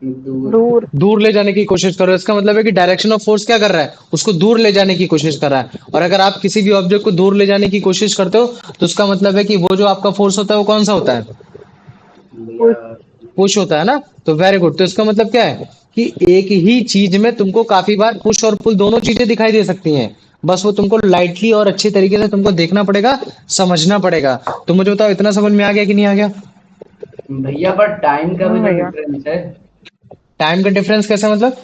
दूर। दूर। दूर ले जाने की कोशिश करो। इसका मतलब है कि डायरेक्शन ऑफ फोर्स क्या कर रहा है, उसको दूर ले जाने की कोशिश कर रहा है। और अगर आप किसी भी ऑब्जेक्ट को दूर ले जाने की कोशिश करते हो तो उसका मतलब है कि वो जो आपका फोर्स होता है वो कौन सा होता है, भैया। पुश। पुश होता है ना? तो वेरी गुड। तो इसका मतलब क्या है कि एक ही चीज में तुमको काफी बार पुश और पुल दोनों चीजें दिखाई दे सकती हैं। बस वो तुमको लाइटली और अच्छे तरीके से तुमको देखना पड़ेगा, समझना पड़ेगा। तो मुझे बताओ इतना समझ में आ गया कि नहीं आ गया? भैया पर टाइम का भी तो भैया। डिफरेंस है। टाइम का डिफरेंस कैसे मतलब?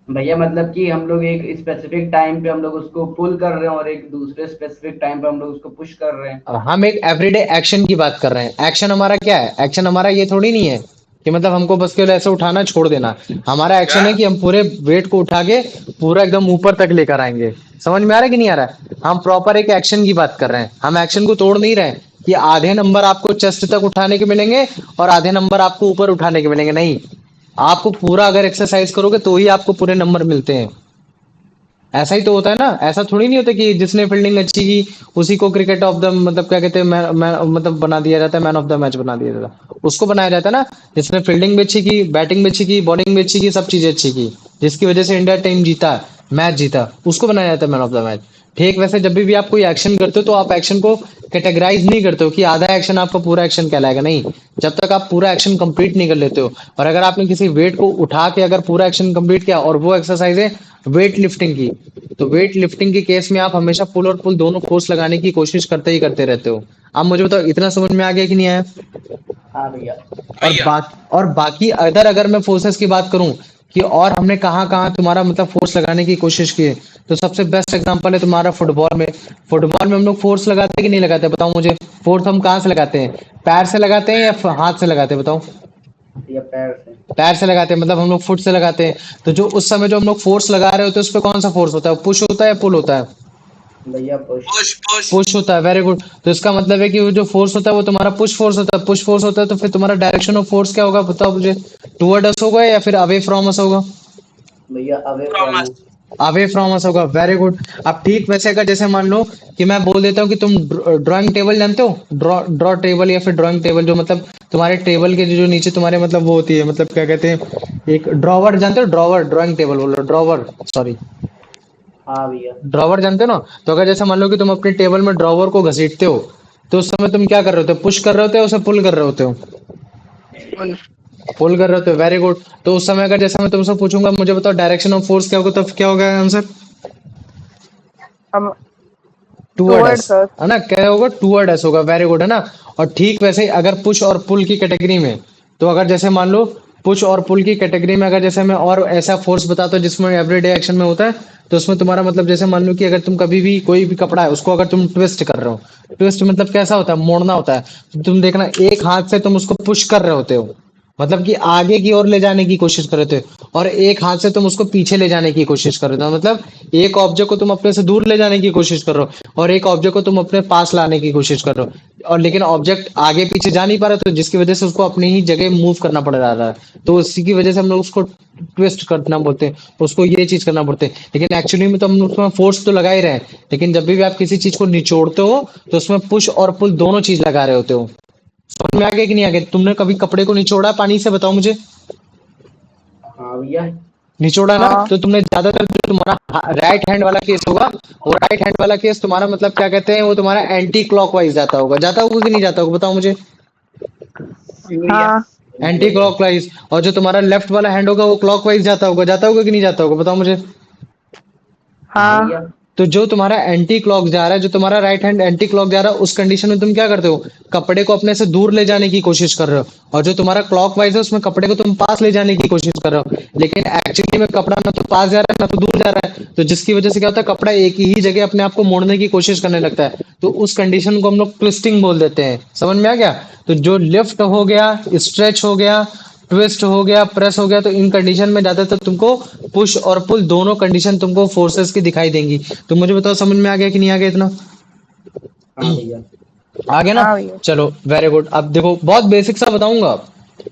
भैया मतलब कि हम लोग एक स्पेसिफिक टाइम पे हम लोग उसको पुल कर रहे हैं और एक दूसरे स्पेसिफिक टाइम पे हम लोग उसको पुश कर रहे हैं। हम एक एवरीडे एक्शन की बात कर रहे हैं। एक्शन हमारा क्या है? एक्शन हमारा ये थोड़ी नहीं है कि मतलब हमको बस केवल ऐसे उठाना छोड़ देना। हमारा एक्शन क्या? है कि हम पूरे वेट को उठा के पूरा एकदम ऊपर तक लेकर आएंगे। समझ में आ रहा है कि नहीं आ रहा है? हम प्रॉपर एक एक्शन की बात कर रहे हैं, हम एक्शन को तोड़ नहीं रहे हैं कि आधे नंबर आपको चेस्ट तक उठाने के मिलेंगे और आधे नंबर आपको ऊपर उठाने के मिलेंगे, नहीं। आपको पूरा अगर एक्सरसाइज करोगे तो ही आपको पूरे नंबर मिलते हैं। ऐसा ही तो होता है ना, ऐसा थोड़ी नहीं होता कि जिसने फील्डिंग अच्छी की उसी को क्रिकेट ऑफ द मतलब क्या कहते हैं मतलब बना दिया जाता है, मैन ऑफ द मैच बना दिया जाता है, उसको बनाया जाता है ना जिसने फील्डिंग भी अच्छी की, बैटिंग भी अच्छी की, बॉलिंग भी अच्छी की, सब चीजें अच्छी की, जिसकी वजह से इंडिया टीम जीता, मैच जीता, उसको बनाया जाता है मैन ऑफ द मैच। ठीक वैसे जब भी आप कोई एक्शन करते हो तो आप एक्शन को कैटेगराइज नहीं करते हो कि आधा एक्शन आपका पूरा एक्शन कहलाएगा, नहीं। जब तक आप पूरा एक्शन कंप्लीट नहीं कर लेते हो। और अगर आपने किसी वेट को उठा के अगर पूरा एक्शन कंप्लीट किया और वो एक्सरसाइज है वेट लिफ्टिंग की, तो वेट लिफ्टिंग के केस में आप हमेशा पुल और पुल दोनों फोर्स लगाने की कोशिश करते ही करते रहते हो। अब मुझे बताओ इतना समझ में आ गया कि नहीं आया? हाँ भैया। भैया। और बाकी अगर मैं फोर्सेस की बात करूं कि और हमने कहाँ कहाँ तुम्हारा मतलब फोर्स लगाने की कोशिश की है, तो सबसे बेस्ट एग्जांपल है तुम्हारा फुटबॉल में। फुटबॉल में हम लोग फोर्स लगाते हैं कि नहीं लगाते, बताओ मुझे? फोर्स हम कहाँ से लगाते हैं, पैर से लगाते हैं या हाथ से लगाते हैं, बताओ? या पैर से। पैर से लगाते हैं, मतलब हम लोग फुट से लगाते हैं। तो जो उस समय जो हम लोग फोर्स लगा रहे होते हैं उस पर कौन सा फोर्स होता है, पुश होता है या पुल होता है? भैया पुश। पुश पुश पुश होता है, वेरी गुड। तो इसका मतलब है कि वो जो फोर्स होता है वो तुम्हारा पुश फोर्स होता है। पुश फोर्स होता है तो फिर तुम्हारा डायरेक्शन ऑफ फोर्स क्या होगा बताओ मुझे? टुवर्ड अस होगा या फिर अवे फ्रॉम अस होगा? भैया away from promise. Us. Away from us होगा, वेरी गुड। अब ठीक वैसे अगर जैसे मान लो कि मैं बोल देता हूँ कि तुम ड्राइंग टेबल जानते हो, ड्रॉ ड्रॉ टेबल या फिर ड्राइंग टेबल, जो मतलब तुम्हारे टेबल के जो नीचे तुम्हारे मतलब वो होती है, मतलब क्या कहते हैं, एक ड्रॉवर जानते हो, ड्रॉवर, ड्राइंग टेबल बोलो, ड्रॉवर, सॉरी, हाँ भैया। ड्रॉवर जानते हो ना? तो अगर जैसे मान लो कि तुम अपने टेबल में ड्रॉवर को घसीटते हो, तो उस समय तुम क्या कर रहे होते हो, पुश कर रहे होते हो, उसे पुल कर रहे होते हो? पुल। पुल कर रहे होते हो, वेरी गुड। तो उस समय अगर जैसे मैं तुमसे पूछूंगा मुझे बताओ डायरेक्शन ऑफ फोर्स क्या होगा, तो क्या होगा आंसर? हम टूवर्ड अस, टुवर्ड्स अस। है ना? क्या होगा? टूवर्ड अस होगा, वेरी गुड, है ना? और ठीक वैसे ही अगर पुश और पुल की कैटेगरी में, तो अगर जैसे मान लो पुश और पुल की कैटेगरी में अगर जैसे मैं और ऐसा फोर्स बताता हूँ जिसमें एवरीडे एक्शन में होता है, तो उसमें तुम्हारा मतलब जैसे मान लो कि अगर तुम कभी भी कोई भी कपड़ा है उसको अगर तुम ट्विस्ट कर रहे हो, ट्विस्ट मतलब कैसा होता है, मोड़ना होता है। तो तुम देखना एक हाथ से तुम उसको पुश कर रहे होते हो, मतलब कि आगे की ओर ले जाने की कोशिश कर रहे थे, और एक हाथ से तुम उसको पीछे ले जाने की कोशिश कर रहे थे, मतलब एक ऑब्जेक्ट को तुम अपने से दूर ले जाने की कोशिश कर रहे हो और एक ऑब्जेक्ट को तुम अपने पास लाने की कोशिश कर रहे हो, और लेकिन ऑब्जेक्ट आगे पीछे जा नहीं पा रहा, तो जिसकी वजह से उसको अपनी ही जगह मूव करना पड़ रहा है। तो इसी की वजह से हम लोग उसको ट्विस्ट करना बोलते हैं, उसको ये चीज करना पड़ते हैं। लेकिन एक्चुअली में तो हम लोग उसमें फोर्स तो लगा ही रहे हैं, लेकिन जब भी आप किसी चीज को निचोड़ते हो तो उसमें पुश और पुल दोनों चीज लगा रहे होते हो। समझ में आ गया कि नहीं आ गया? तुमने कभी कपड़े को निचोड़ा पानी से, बताओ मुझे? हाँ भैया। निचोड़ा ना? हाँ तो तुमने ज्यादातर जो तुम्हारा राइट हैंड वाला केस होगा, वो राइट हैंड वाला केस तुम्हारा मतलब क्या कहते हैं, वो तुम्हारा एंटी क्लॉकवाइज जाता होगा कि नहीं जाता होगा, बताओ मुझे? जी भैया। हाँ जी एंटी भैया। क्लॉकवाइज। और जो तुम्हारा लेफ्ट वाला हैंड होगा वो क्लॉकवाइज जाता होगा कि नहीं जाता होगा, बताओ मुझे? हाँ हाँ भैया। तो जो तुम्हारा एंटी क्लॉक जा रहा है, जो तुम्हारा राइट हैंड एंटी क्लॉक जा रहा है, उस कंडीशन में तुम क्या करते हो, कपड़े को अपने से दूर ले जाने की कोशिश कर रहे हो, और जो तुम्हारा क्लॉक वाइज है उसमें कपड़े को तुम पास ले जाने की कोशिश कर रहे हो, लेकिन एक्चुअली में कपड़ा ना तो पास जा रहा है ना तो दूर जा रहा है, तो जिसकी वजह से क्या होता है, कपड़ा एक ही जगह अपने आप को मोड़ने की कोशिश करने लगता है। तो उस कंडीशन को हम लोग ट्विस्टिंग बोल देते हैं। समझ में आ गया? तो जो लिफ्ट हो गया, स्ट्रेच हो गया, ट्विस्ट हो गया, प्रेस हो गया, तो इन कंडीशन में ज्यादातर तुमको पुश और पुल दोनों कंडीशन तुमको फोर्सेस की दिखाई देंगी। तो मुझे बताओ समझ में आ गया कि नहीं आ गया इतना? हाँ भैया। आ गया ना? हाँ भैया। चलो वेरी गुड। अब देखो बहुत बेसिक सा बताऊंगा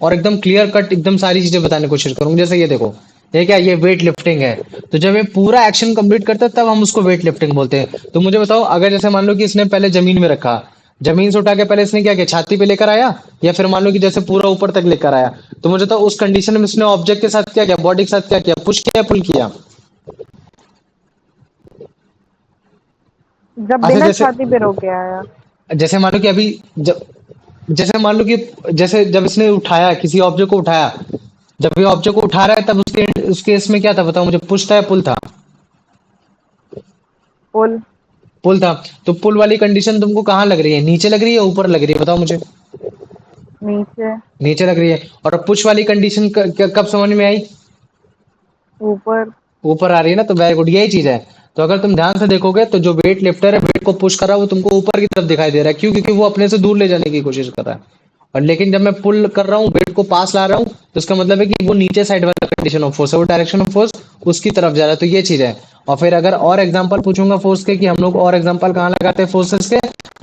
और एकदम क्लियर कट एकदम सारी चीजें बताने की कोशिश करूंगा। जैसे ये देखो, ये क्या, ये वेट लिफ्टिंग है। तो जब ये पूरा एक्शन कंप्लीट करता है तब हम उसको वेट लिफ्टिंग बोलते हैं। तो मुझे बताओ, अगर जैसे मान लो कि इसने पहले जमीन में रखा, जमीन से उठा के पहले इसने क्या किया, छाती पे लेकर आया, या फिर मान लो कि जैसे पूरा ऊपर तक लेकर आया, तो मुझे तो उस कंडीशन में इसने ऑब्जेक्ट के साथ क्या किया, बॉडी के साथ क्या किया, पुश किया पुल किया? जब अच्छा बिना जैसे, छाती पे रोके आया। जैसे मान लो कि अभी जब, जैसे मान लो कि जैसे जब इसने उठाया किसी ऑब्जेक्ट को उठाया, जब ये ऑब्जेक्ट को उठा रहा है तब उसके इसमें क्या था बताओ मुझे, पुश था या पुल था? पुल। पुल था। तो पुल वाली कंडीशन तुमको कहाँ लग रही है, नीचे लग रही है ऊपर लग रही है, बताओ मुझे? नीचे। नीचे लग रही है। और पुश वाली कंडीशन कब समझ में आई? ऊपर। ऊपर आ रही है ना? तो वेरी गुड, यही चीज है। तो अगर तुम ध्यान से देखोगे तो जो वेट लिफ्टर है वेट को पुश कर रहा है वो तुमको ऊपर की तरफ दिखाई दे रहा है, क्यों? क्योंकि वो अपने से दूर ले जाने की कोशिश कर रहा है। और लेकिन जब मैं पुल कर रहा हूँ, वेट को पास ला रहा हूँ, तो इसका मतलब है कि वो नीचे साइड वाला कंडीशन ऑफ फोर्स है, वो डायरेक्शन ऑफ फोर्स उसकी तरफ जा रहा है। तो ये चीज है। और फिर अगर और एग्जांपल पूछूंगा फोर्स के, कि हम लोग और एग्जांपल कहाँ लगाते हैं फोर्सेस के,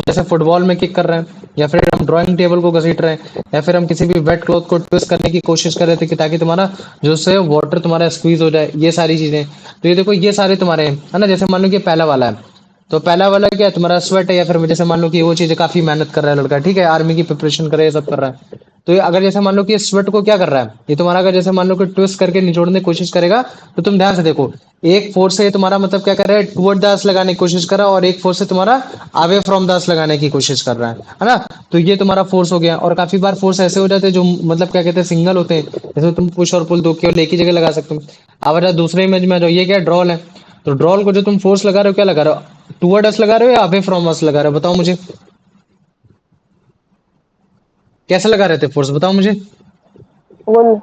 जैसे फुटबॉल में किक कर रहे हैं, या फिर हम ड्राइंग टेबल को घसीट रहे हैं, या फिर हम किसी भी वेट क्लॉथ को ट्विस्ट करने की कोशिश कर रहे थे कि ताकि तुम्हारा जो से वाटर तुम्हारा स्क्वीज हो जाए, ये सारी चीजें। तो ये देखो, ये सारे तुम्हारे हैं, है ना? जैसे मान लो कि पहला वाला है, तो पहला वाला क्या है, तुम्हारा स्वेट है, या फिर जैसे मान लो कि वो चीजें काफी मेहनत कर रहा है लड़का, ठीक है, आर्मी की प्रिपरेशन कर रहा है, ये सब कर रहा है। तो ये अगर जैसे मान लो कि ये स्वेट को क्या कर रहा है, ये तुम्हारा अगर जैसे मान लो कि ट्विस्ट करके निचोड़ने की कोशिश करेगा, तो तुम ध्यान से देखो, एक फोर्स से ये तुम्हारा मतलब क्या कर रहा है, टुवर्ड दास लगाने की कोशिश कर रहा है, और एक फोर्स से तुम्हारा अवे फ्रॉम दास लगाने की कोशिश कर रहा है ना? तो ये तुम्हारा फोर्स हो गया। और काफी बार फोर्स ऐसे हो जाते हैं जो मतलब क्या कहते हैं, सिंगल होते हैं, जैसे तुम पुश और पुल दो केवल एक ही जगह लगा सकते हो। अब अगर दूसरे इमेज में आ जाओ, ये क्या ड्रॉल है, तो ड्रॉल को जो तुम फोर्स लगा रहे हो क्या लगा रहे हो, टुवर्ड अस लगा रहे हो या अवे फ्रॉम अस लगा रहे हो, बताओ मुझे? कैसे लगा रहे थे फोर्स, बताओ मुझे? पुल।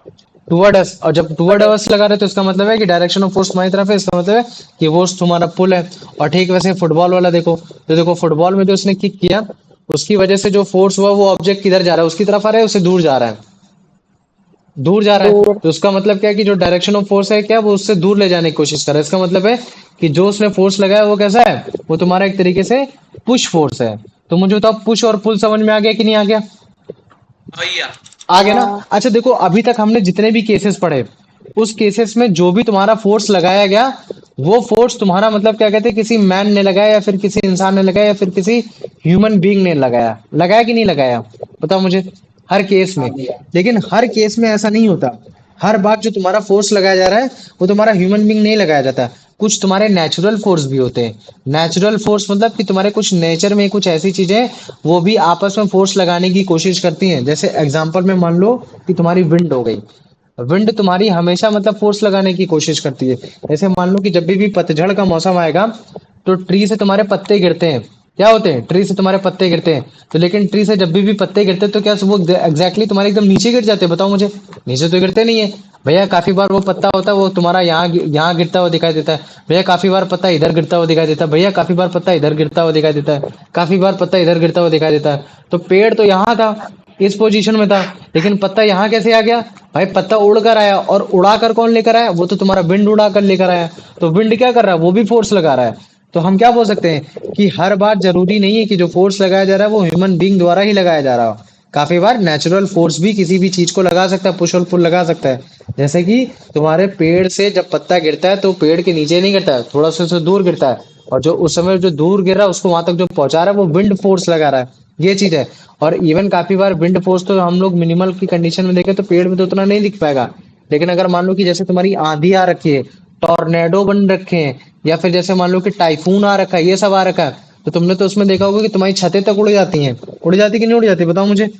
टुवर्ड अस। और जब टुवर्ड अस लगा रहे हो तो इसका मतलब है कि डायरेक्शन ऑफ फोर्स तुम्हारी तरफ है, इसका मतलब है कि वो तुम्हारा पुल है। और ठीक वैसे फुटबॉल वाला देखो, तो देखो फुटबॉल में जो उसने किक किया, उसकी वजह से जो फोर्स हुआ वो ऑब्जेक्ट किधर जा रहा है, उसकी तरफ आ रहा है, उससे दूर जा रहा है? दूर जा रहा है, दूर। तो उसका मतलब क्या है कि जो डायरेक्शन ऑफ फोर्स है क्या, वो उससे दूर ले जाने की कोशिश कर रहा है। इसका मतलब है कि जो उसने फोर्स लगाया वो कैसा है, वो तुम्हारा एक तरीके से पुश फोर्स है। तो मुझे बताओ पुश और पुल समझ में आ गया कि नहीं आ गया? भैया आ गया ना? हाँ। अच्छा देखो, अभी तक हमने जितने भी केसेस पढ़े, उस केसेस में जो भी तुम्हारा फोर्स लगाया गया, वो फोर्स तुम्हारा मतलब क्या कहते हैं, किसी मैन ने लगाया या फिर किसी इंसान ने लगाया या फिर किसी ह्यूमन बीइंग ने लगाया। लगाया कि नहीं लगाया, बताओ मुझे, हर केस हाँ में। भैया। लेकिन हर केस में ऐसा नहीं होता। हर बार जो तुम्हारा फोर्स लगाया जा रहा है, वो तुम्हारा ह्यूमन बीइंग नहीं लगाया जाता। कुछ तुम्हारे नेचुरल फोर्स भी होते हैं। नेचुरल फोर्स मतलब कि तुम्हारे कुछ नेचर में कुछ ऐसी चीजें हैं, वो भी आपस में फोर्स लगाने की कोशिश करती हैं। जैसे एग्जांपल में मान लो कि तुम्हारी विंड हो गई। विंड तुम्हारी हमेशा मतलब फोर्स लगाने की कोशिश करती है। जैसे मान लो कि जब भी पतझड़ का मौसम आएगा, तो ट्री से तुम्हारे पत्ते गिरते हैं। क्या होते हैं? ट्री से तुम्हारे पत्ते गिरते हैं। तो लेकिन ट्री से जब भी पत्ते गिरते हैं, तो क्या वो एग्जैक्टली तुम्हारे एकदम नीचे गिर जाते हैं? बताओ मुझे, नीचे तो गिरते नहीं है। भैया काफी बार वो पत्ता होता है, वो तुम्हारा यहाँ गिरता हुआ दिखाई देता है। भैया काफी बार पत्ता इधर गिरता हुआ दिखाई देता है। भैया काफी बार पत्ता इधर गिरता हुआ दिखाई देता है। काफी बार पत्ता इधर गिरता हुआ दिखाई देता है। तो पेड़ तो यहाँ था, इस पोजीशन में था, लेकिन पत्ता यहाँ कैसे आ गया? भाई पत्ता उड़ कर आया, और उड़ा कर कौन लेकर आया? वो तो तुम्हारा विंड उड़ा कर लेकर आया। तो विंड क्या कर रहा है? वो भी फोर्स लगा रहा है। तो हम क्या बोल सकते हैं कि हर बार जरूरी नहीं है कि जो फोर्स लगाया जा रहा है वो ह्यूमन बीइंग द्वारा ही लगाया जा रहा हो। काफी बार नेचुरल फोर्स भी किसी भी चीज को लगा सकता है, पुश और पुल लगा सकता है। जैसे कि तुम्हारे पेड़ से जब पत्ता गिरता है, तो पेड़ के नीचे नहीं गिरता है, थोड़ा सा उससे दूर गिरता है। और जो उस समय जो दूर गिर रहा है, उसको वहां तक जो पहुंचा रहा है, वो विंड फोर्स लगा रहा है। ये चीज है। और इवन काफी बार विंड फोर्स तो हम लोग मिनिमल की कंडीशन में देखें तो पेड़ में तो उतना नहीं दिख पाएगा। लेकिन अगर मान लो कि जैसे तुम्हारी आंधी आ रखी है, टॉर्नेडो बन रखे हैं, या फिर जैसे मान लो कि टाइफून आ रखा है, ये सब आ रखा है, तो तुमने तो उसमें देखा होगा कि तुम्हारी छतें तक उड़ जाती हैं। उड़ जाती कि नहीं उड़ जाती, बताओ मुझे?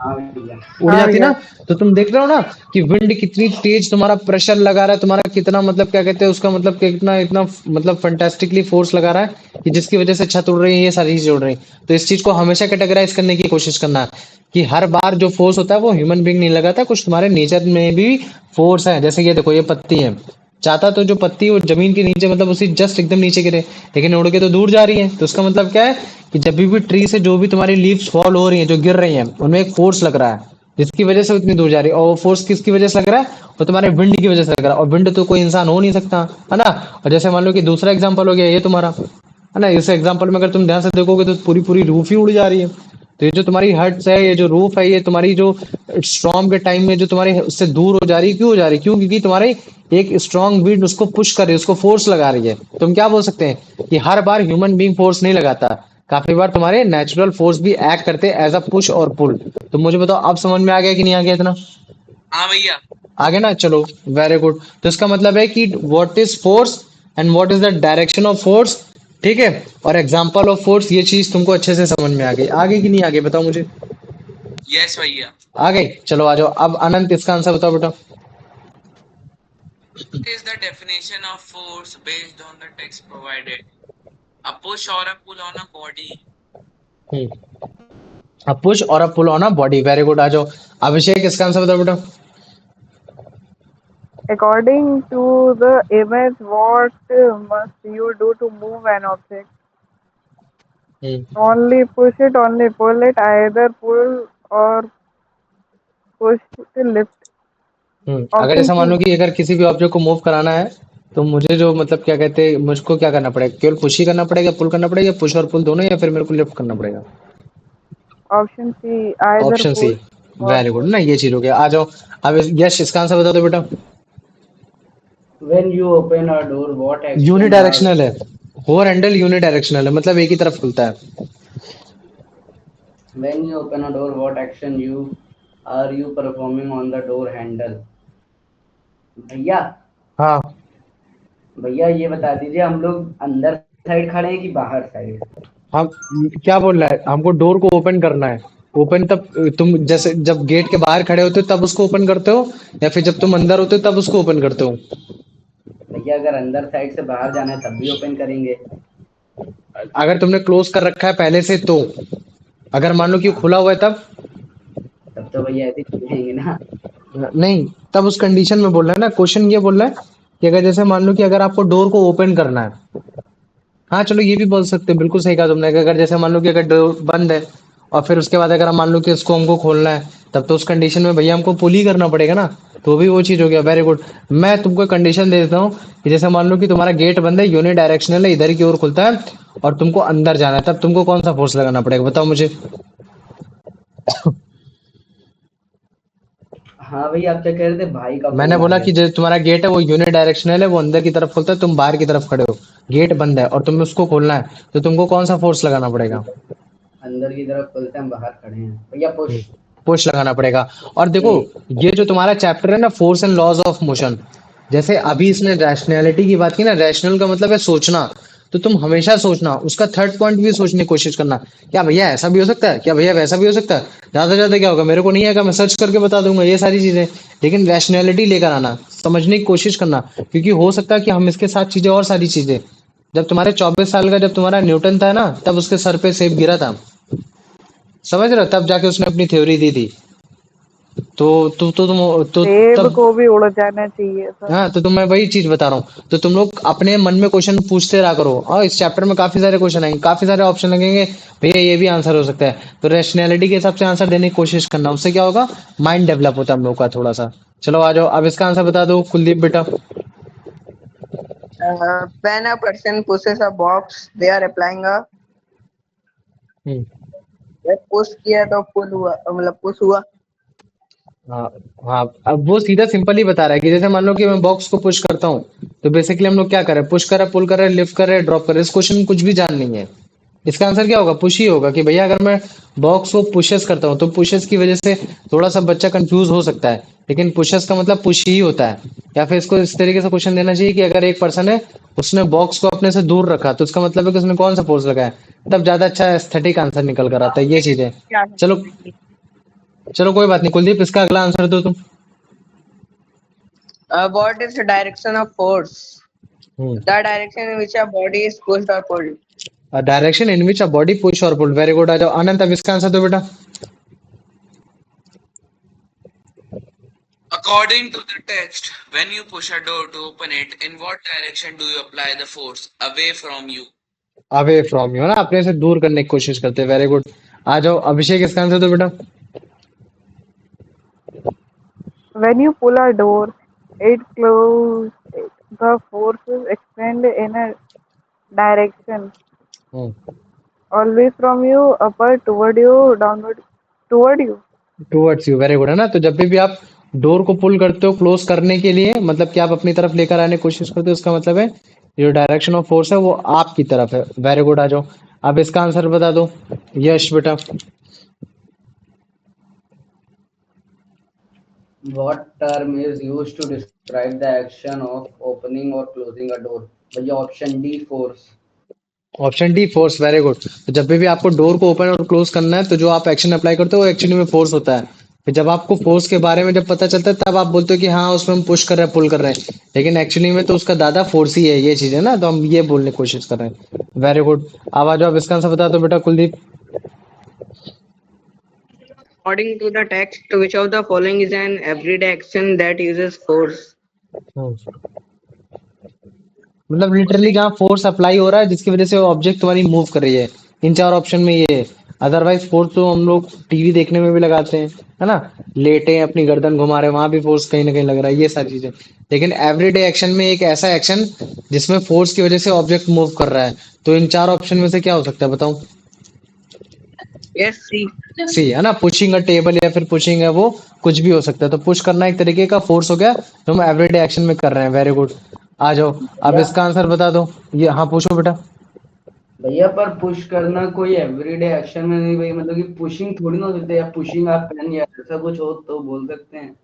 हाँ भैया। उड़ हाँ जाती ना? भैया। तो तुम देख रहे हो ना कि विंड कितनी तेज तुम्हारा प्रेशर लगा रहा है, तुम्हारा कितना मतलब क्या कहते हैं उसका मतलब कितना इतना मतलब फंटेस्टिकली फोर्स लगा रहा है कि जिसकी वजह से छत उड़ रही है, ये सारी चीजें उड़ रही हैं। तो इस चीज को हमेशा कैटेगराइज करने की कोशिश करना है कि हर बार जो फोर्स होता है वो ह्यूमन बीइंग नहीं लगाता, कुछ तुम्हारे नेचर में भी फोर्स है। जैसे ये देखो, ये पत्ती है, चाहता तो जो पत्ती वो जमीन के नीचे मतलब उसी जस्ट एकदम नीचे गिरे, लेकिन उड़ के तो दूर जा रही है। तो उसका मतलब क्या है कि जब भी ट्री से जो भी तुम्हारी लीव्स फॉल हो रही हैं, जो गिर रही हैं, उनमें एक फोर्स लग रहा है, जिसकी वजह से वो इतनी दूर जा रही है। और वो फोर्स किसकी वजह से लग रहा है? वो तुम्हारे विंड की वजह से लग रहा है। और विंड तो कोई इंसान हो नहीं सकता, है ना? और जैसे मान लो कि दूसरा एग्जांपल हो गया ये तुम्हारा, है ना? इस एग्जांपल में अगर तुम ध्यान से देखोगे तो पूरी पूरी रूफ ही उड़ जा रही है। तो ये जो तुम्हारी हट्स है, ये जो रूफ है, ये तुम्हारी जो स्टॉर्म के टाइम में जो तुम्हारी उससे दूर हो जा रही है, क्यों हो जा रही है? क्यों? क्योंकि तुम्हारी एक स्ट्रॉन्ग विंड उसको पुश कर रही है, उसको फोर्स लगा रही है। तुम क्या बोल सकते हैं कि हर बार ह्यूमन बीइंग फोर्स नहीं लगाता, काफी बार तुम्हारे नेचुरल फोर्स भी एक्ट करते हैं एज अ पुश और पुल। तो मुझे बताओ अब समझ में आ गया कि नहीं आ गया इतना? हाँ भैया। आगे ना, चलो, वेरी गुड। तो इसका मतलब है कि what is force and what is the direction of force, ठीक है, और एग्जांपल ऑफ फोर्स, ये चीज तुमको अच्छे से समझ में आ गई। आगे कि नहीं आगे, बताओ मुझे। यस भैया। आ गई? चलो आ जाओ। अब अनंत इसका आंसर बताओ बेटा। Is the definition of force based on the text provided? A push or a pull on a body? A push और a pull on a body, very good. आ जाओ। अभिषेक इसका आंसर बताओ बेटा। According to the image, what must you do to move an object? Hmm Only push it, only pull it, either pull or push to lift. अगर Option ऐसा मान लो C. कि अगर किसी भी ऑब्जेक्ट को मूव कराना है, तो मुझे जो मतलब क्या कहते हैं, मुझको क्या करना पड़ेगा? केवल पुश ही करना पड़ेगा, पुल करना पड़ेगा, पुश और पुल दोनों, या फिर मेरे को लिफ्ट करना पड़ेगा? Option C. Either option C, push or very good pull. ना, ये चीज हो गया। आ जाओ। अब यश इसका आंसर बता दो बेटा। When you open a door, what action are unidirectional है। होर हैंडल यूनिडायरेक्शनल है, मतलब एक ही तरफ खुलता है। when you open a door, what action you performing on the door handle? भैया। हाँ। भैया ये बता दीजिए, हम लोग अंदर साइड खड़े हैं कि बाहर साइड? हम क्या बोल रहा है, हमको डोर को ओपन करना है। ओपन तब तुम जैसे जब गेट के बाहर खड़े होते हो तब उसको ओपन करते हो, या फिर जब तुम अंदर होते हो तब उसको ओपन करते हो? भैया अगर अंदर साइड से बाहर जाना है तब भी ओपन करेंगे। अगर तुमने क्लोज कर रखा है पहले से तो, अगर मान लो कि वो हाँ, खुला हुआ है तब? तब तो भैया ऐसे ही जाएंगे ना। नहीं, तब उस कंडीशन में बोल रहा है ना, क्वेश्चन ये बोल रहा है कि अगर जैसे मान लो कि अगर आपको डोर को ओपन करना है, हाँ चलो ये भी बोल सकते हैं, बिल्कुल सही कहा तुमने कि अगर जैसे मान लो कि अगर डोर बंद है और फिर उसके बाद अगर हम मान लो कि इसको हमको खोलना है, तब तो उस कंडीशन में भैया हमको पुल ही करना पड़ेगा ना। तो भी वो चीज हो गया। Very good. मैं तुमको कंडीशन दे देता हूँ कि जैसे मान लो कि तुम्हारा गेट बंद है, यूनि डायरेक्शनल है, इधर की ओर खुलता है और तुमको अंदर जाना है, तब तुमको कौन सा फोर्स लगाना पड़ेगा, बताओ मुझे। हाँ भैया, आप क्या कह रहे थे? भाई का मैंने फोन आ बोला गया कि था। जो तुम्हारा गेट है वो यूनि डायरेक्शनल है, वो अंदर की तरफ खुलता है, तुम बाहर की तरफ खड़े हो, गेट बंद है और तुम्हें उसको खोलना है, तो तुमको कौन सा फोर्स लगाना पड़ेगा। अंदर की तरफ खुलते हैं, हम बाहर खड़े हैं भैया, पुश। पुश लगाना पड़ेगा। और देखो, ए। ये जो तुम्हारा चैप्टर है ना, force and laws of motion, जैसे अभी इसने रैशनैलिटी की बात की ना, रैशनल का मतलब है सोचना। तो तुम हमेशा सोचना, उसका थर्ड पॉइंट भी सोचने की कोशिश करना। क्या भैया ऐसा भी हो सकता है, क्या भैया वैसा भी हो सकता है, ज्यादा से ज्यादा क्या होगा, मेरे को नहीं आएगा, मैं सर्च करके बता दूंगा ये सारी चीजें। लेकिन रैशनैलिटी लेकर आना, समझने की कोशिश करना, क्योंकि हो सकता है कि हम इसके साथ चीजें और सारी चीजें। जब तुम्हारे 24 साल का जब तुम्हारा न्यूटन था ना, तब उसके सर पे सेब गिरा था, समझ रहे हो, तब जाके उसने अपनी थ्योरी दी थी। तो सेब तब, को भी उड़ जाना चाहिए था। हाँ, तो मैं वही चीज बता रहा हूँ। तो तुम लोग अपने मन में क्वेश्चन पूछते रहा करो, और इस चैप्टर में काफी सारे क्वेश्चन आएंगे, काफी सारे ऑप्शन लगेंगे, भैया ये भी आंसर हो सकता है, तो रैशनैलिटी के हिसाब से आंसर देने की कोशिश करना, उससे क्या होगा, माइंड डेवलप होता है हम लोग का थोड़ा सा। चलो आ जाओ, अब इसका आंसर बता दो कुलदीप बेटा। When a person pushes a box, they are applying a hmm. push किया तो pull हुआ, मतलब push हुआ। हाँ। हाँ, अब वो सीधा सिंपल ही बता रहा है कि जैसे मान लो कि मैं बॉक्स को पुश करता हूँ, तो बेसिकली हम लोग क्या कर रहे हैं, पुश कर रहे हैं, पुल कर रहे हैं, लिफ्ट कर रहे हैं, ड्रॉप कर रहे हैं, इस क्वेश्चन में कुछ भी जान नहीं है। इसका आंसर क्या होगा, पुश ही होगा, कि भैया अगर मैं बॉक्स को पुशेस करता हूँ, तो पुशेस की वजह से थोड़ा सा बच्चा कंफ्यूज हो सकता है, लेकिन पुशेस का मतलब पुश ही होता है। या फिर इसको इस तरीके से क्वेश्चन देना चाहिए कि अगर एक पर्सन है, उसने बॉक्स को अपने से दूर रखा, तो उसका मतलब है कि उसने कौन सा फोर्स लगाया, तब ज्यादा अच्छा एस्थेटिक आंसर निकल कर आता है, ये चीज है। क्या है? चलो, चलो कोई बात नहीं कुलदीप, इसका अगला आंसर दो तुम। What is the direction of force? Hmm. The direction in which a body is pushed or pulled. Direction in which a body push और पुल, वेरी गुड। आ जाओ आनंद, अब इसका आंसर दो बेटा। According to the text, when you push a door to open it, in what direction do you apply the force? Away from you. Away from you, है ना, अपने से दूर करने की कोशिश करते हैं, वेरी गुड। आ जाओ अभिषेक, इसका आंसर दो बेटा। When you pull a door, it closes. The forces extend in a direction, always from you, upward toward you, downward toward you. Towards you, very good, है ना। तो जब भी आप डोर को पुल करते हो क्लोज करने के लिए, मतलब कि आप अपनी तरफ लेकर आने की कोशिश करते हो, उसका मतलब है जो डायरेक्शन ऑफ फोर्स है वो आपकी तरफ है, वेरी गुड। आ जाओ, अब इसका आंसर बता दो यश बेटा। What term is used to describe the action of opening or closing a door? भैया option D, force. Option D force, very good. तो जब भी आपको डोर को ओपन और क्लोज करना है, तो जो आप एक्शन अप्लाई करते हो वो एक्चुअली में फोर्स होता है। फिर जब आपको फोर्स के बारे में जब पता चलता है, तब आप बोलते हो कि हाँ उसमें हम पुश कर रहे हैं, पुल कर रहे हैं, लेकिन एक्चुअली में तो उसका दादा फोर्स ही है, ये चीज है ना, तो हम ये बोलने की कोशिश कर रहे हैं, वेरी गुड। अब आ जाओ, अब इसका आंसर बता दो बेटा Kuldeep. According to the text, which of the following is an everyday action that uses force? मतलब लिटरली जहाँ फोर्स अप्लाई हो रहा है, जिसकी वजह से वो ऑब्जेक्ट तुम्हारी मूव कर रही है, इन चार ऑप्शन में ये है। अदरवाइज फोर्स तो हम लोग टीवी देखने में भी लगाते हैं, है ना, लेटे हैं अपनी गर्दन घुमा रहे हैं, वहां भी फोर्स कहीं ना कहीं लग रहा है, ये सारी चीजें। लेकिन एवरीडे एक्शन में एक ऐसा एक्शन जिसमें फोर्स की वजह से ऑब्जेक्ट मूव कर रहा है, तो इन चार ऑप्शन में से क्या हो सकता है, बताओ। Yes, C. सी, है ना, पुशिंग अ टेबल या फिर पुशिंग है, वो कुछ भी हो सकता है। तो पुश करना एक तरीके का फोर्स हो गया, जो हम एवरीडे एक्शन में कर रहे हैं, वेरी गुड। आ जाओ, अब भैया, इसका आंसर बता दो। ये हाँ, पूछो बेटा। भैया पर पुश करना कोई एवरीडे एक्शन में नहीं भाई, मतलब कि पुशिंग थोड़ी ना हो सकती है, या पुशिंग आप पेन या ऐसा कुछ हो तो बोल सकते हैं।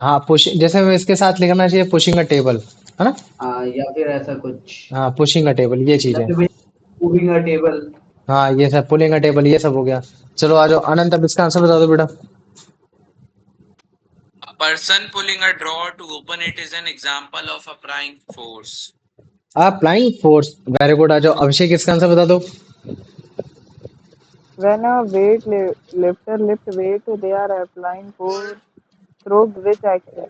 हाँ, पुशिंग, जैसे हमें इसके साथ लिखना चाहिए पुशिंग अ टेबल, है ना। हाँ, या फिर ऐसा कुछ, हाँ, पुशिंग अ टेबल ये चीज या है। फिर भैया मूविंग अ टेबल। हाँ, ये सब पुलिंग अ टेबल ये सब हो गया। चलो आ जाओ अनंत, अब इसका आंसर बता दो बेटा। A person pulling a drawer to open it is an example of applying force. Applying force, very good. आ जाओ अभिषेक, इसका आंसर बता दो। When a lifter lifts weight, they are applying force through which action?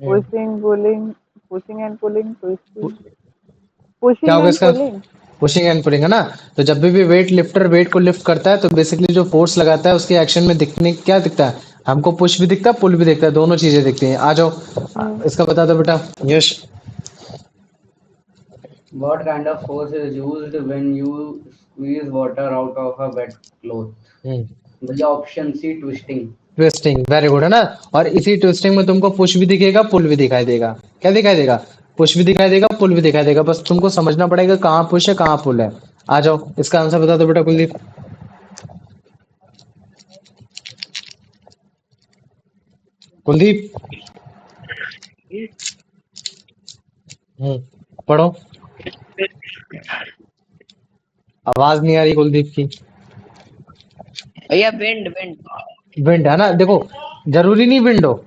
Pushing and Pushing, pulling, pushing and pulling, twisting. क्या Pushing होगा and इसका, pulling. Pushing and pulling है ना। तो जब भी वेट लिफ्टर वेट को लिफ्ट करता है तो बेसिकली जो फोर्स लगाता है उसके एक्शन में दिखने क्या दिखता है, हमको पुश भी दिखता है पुल भी दिखता है, दोनों चीजें दिखती हैं। आ जाओ इसका बता दो बेटा यश। What kind of force is used when you squeeze water out of a wet cloth? भैया option C twisting. Twisting, very good है ना। और इसी ट्विस्टिंग में तुमको पुश भी दिखेगा पुल भी दिखाई देगा। क्या दिखाई देगा, पुश भी दिखाई देगा पुल भी दिखाई देगा, बस तुमको समझना पड़ेगा कहाँ पुश है कहाँ पुल है। आ जाओ इसका आंसर बता दो बेटा कुलदीप। कुलदीप पढ़ो, आवाज नहीं आ रही कुलदीप की। भैया विंड विंड। विंड है ना, देखो जरूरी नहीं विंड हो,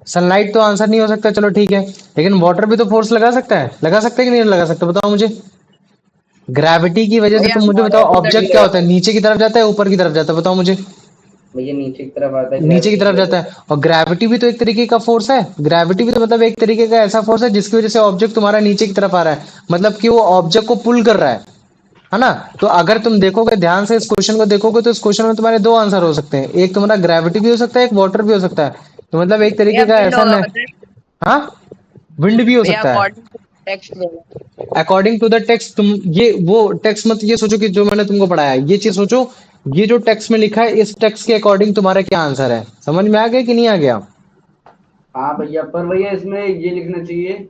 सनलाइट तो आंसर नहीं हो सकता, चलो ठीक है, लेकिन वाटर भी तो फोर्स लगा सकता है, लगा सकता है कि नहीं लगा सकता, बताओ मुझे। ग्रेविटी की वजह से भैया तुम मुझे बताओ फॉलो टू द ऑब्जेक्ट क्या होता है, नीचे की तरफ जाता है ऊपर की तरफ जाता है, बताओ मुझे। भैया नीचे की तरफ आता है नीचे की ग्रेविटी की तरफ वजह जाता से। है, और ग्रेविटी भी तो एक तरीके का फोर्स है, ग्रेविटी भी तो मतलब एक तरीके का ऐसा फोर्स है जिसकी वजह से ऑब्जेक्ट तुम्हारा नीचे की तरफ आ रहा है, मतलब कि वो ऑब्जेक्ट को पुल कर रहा है ना। तो अगर तुम देखोगे ध्यान से इस क्वेश्चन को देखोगे तो इस क्वेश्चन में तुम्हारे दो आंसर हो सकते हैं, एक तुम्हारा ग्रेविटी भी हो सकता है एक वाटर भी हो सकता है, तो मतलब एक भैया तरीके का विंड ऐसा होगा न। पता है। हाँ, विंड भी हो भैया सकता है। अकॉर्डिंग टू टेक्स्ट भैया। अकॉर्डिंग टू द टेक्स्ट, तुम ये वो टेक्स्ट मत ये सोचो कि जो मैंने तुमको पढ़ाया है, ये चीज सोचो ये जो टेक्स्ट में लिखा है इस टेक्स्ट के अकॉर्डिंग तुम्हारा क्या आंसर है, समझ में आ गया कि नहीं आ गया। हाँ भैया, पर भैया इसमें ये लिखना चाहिए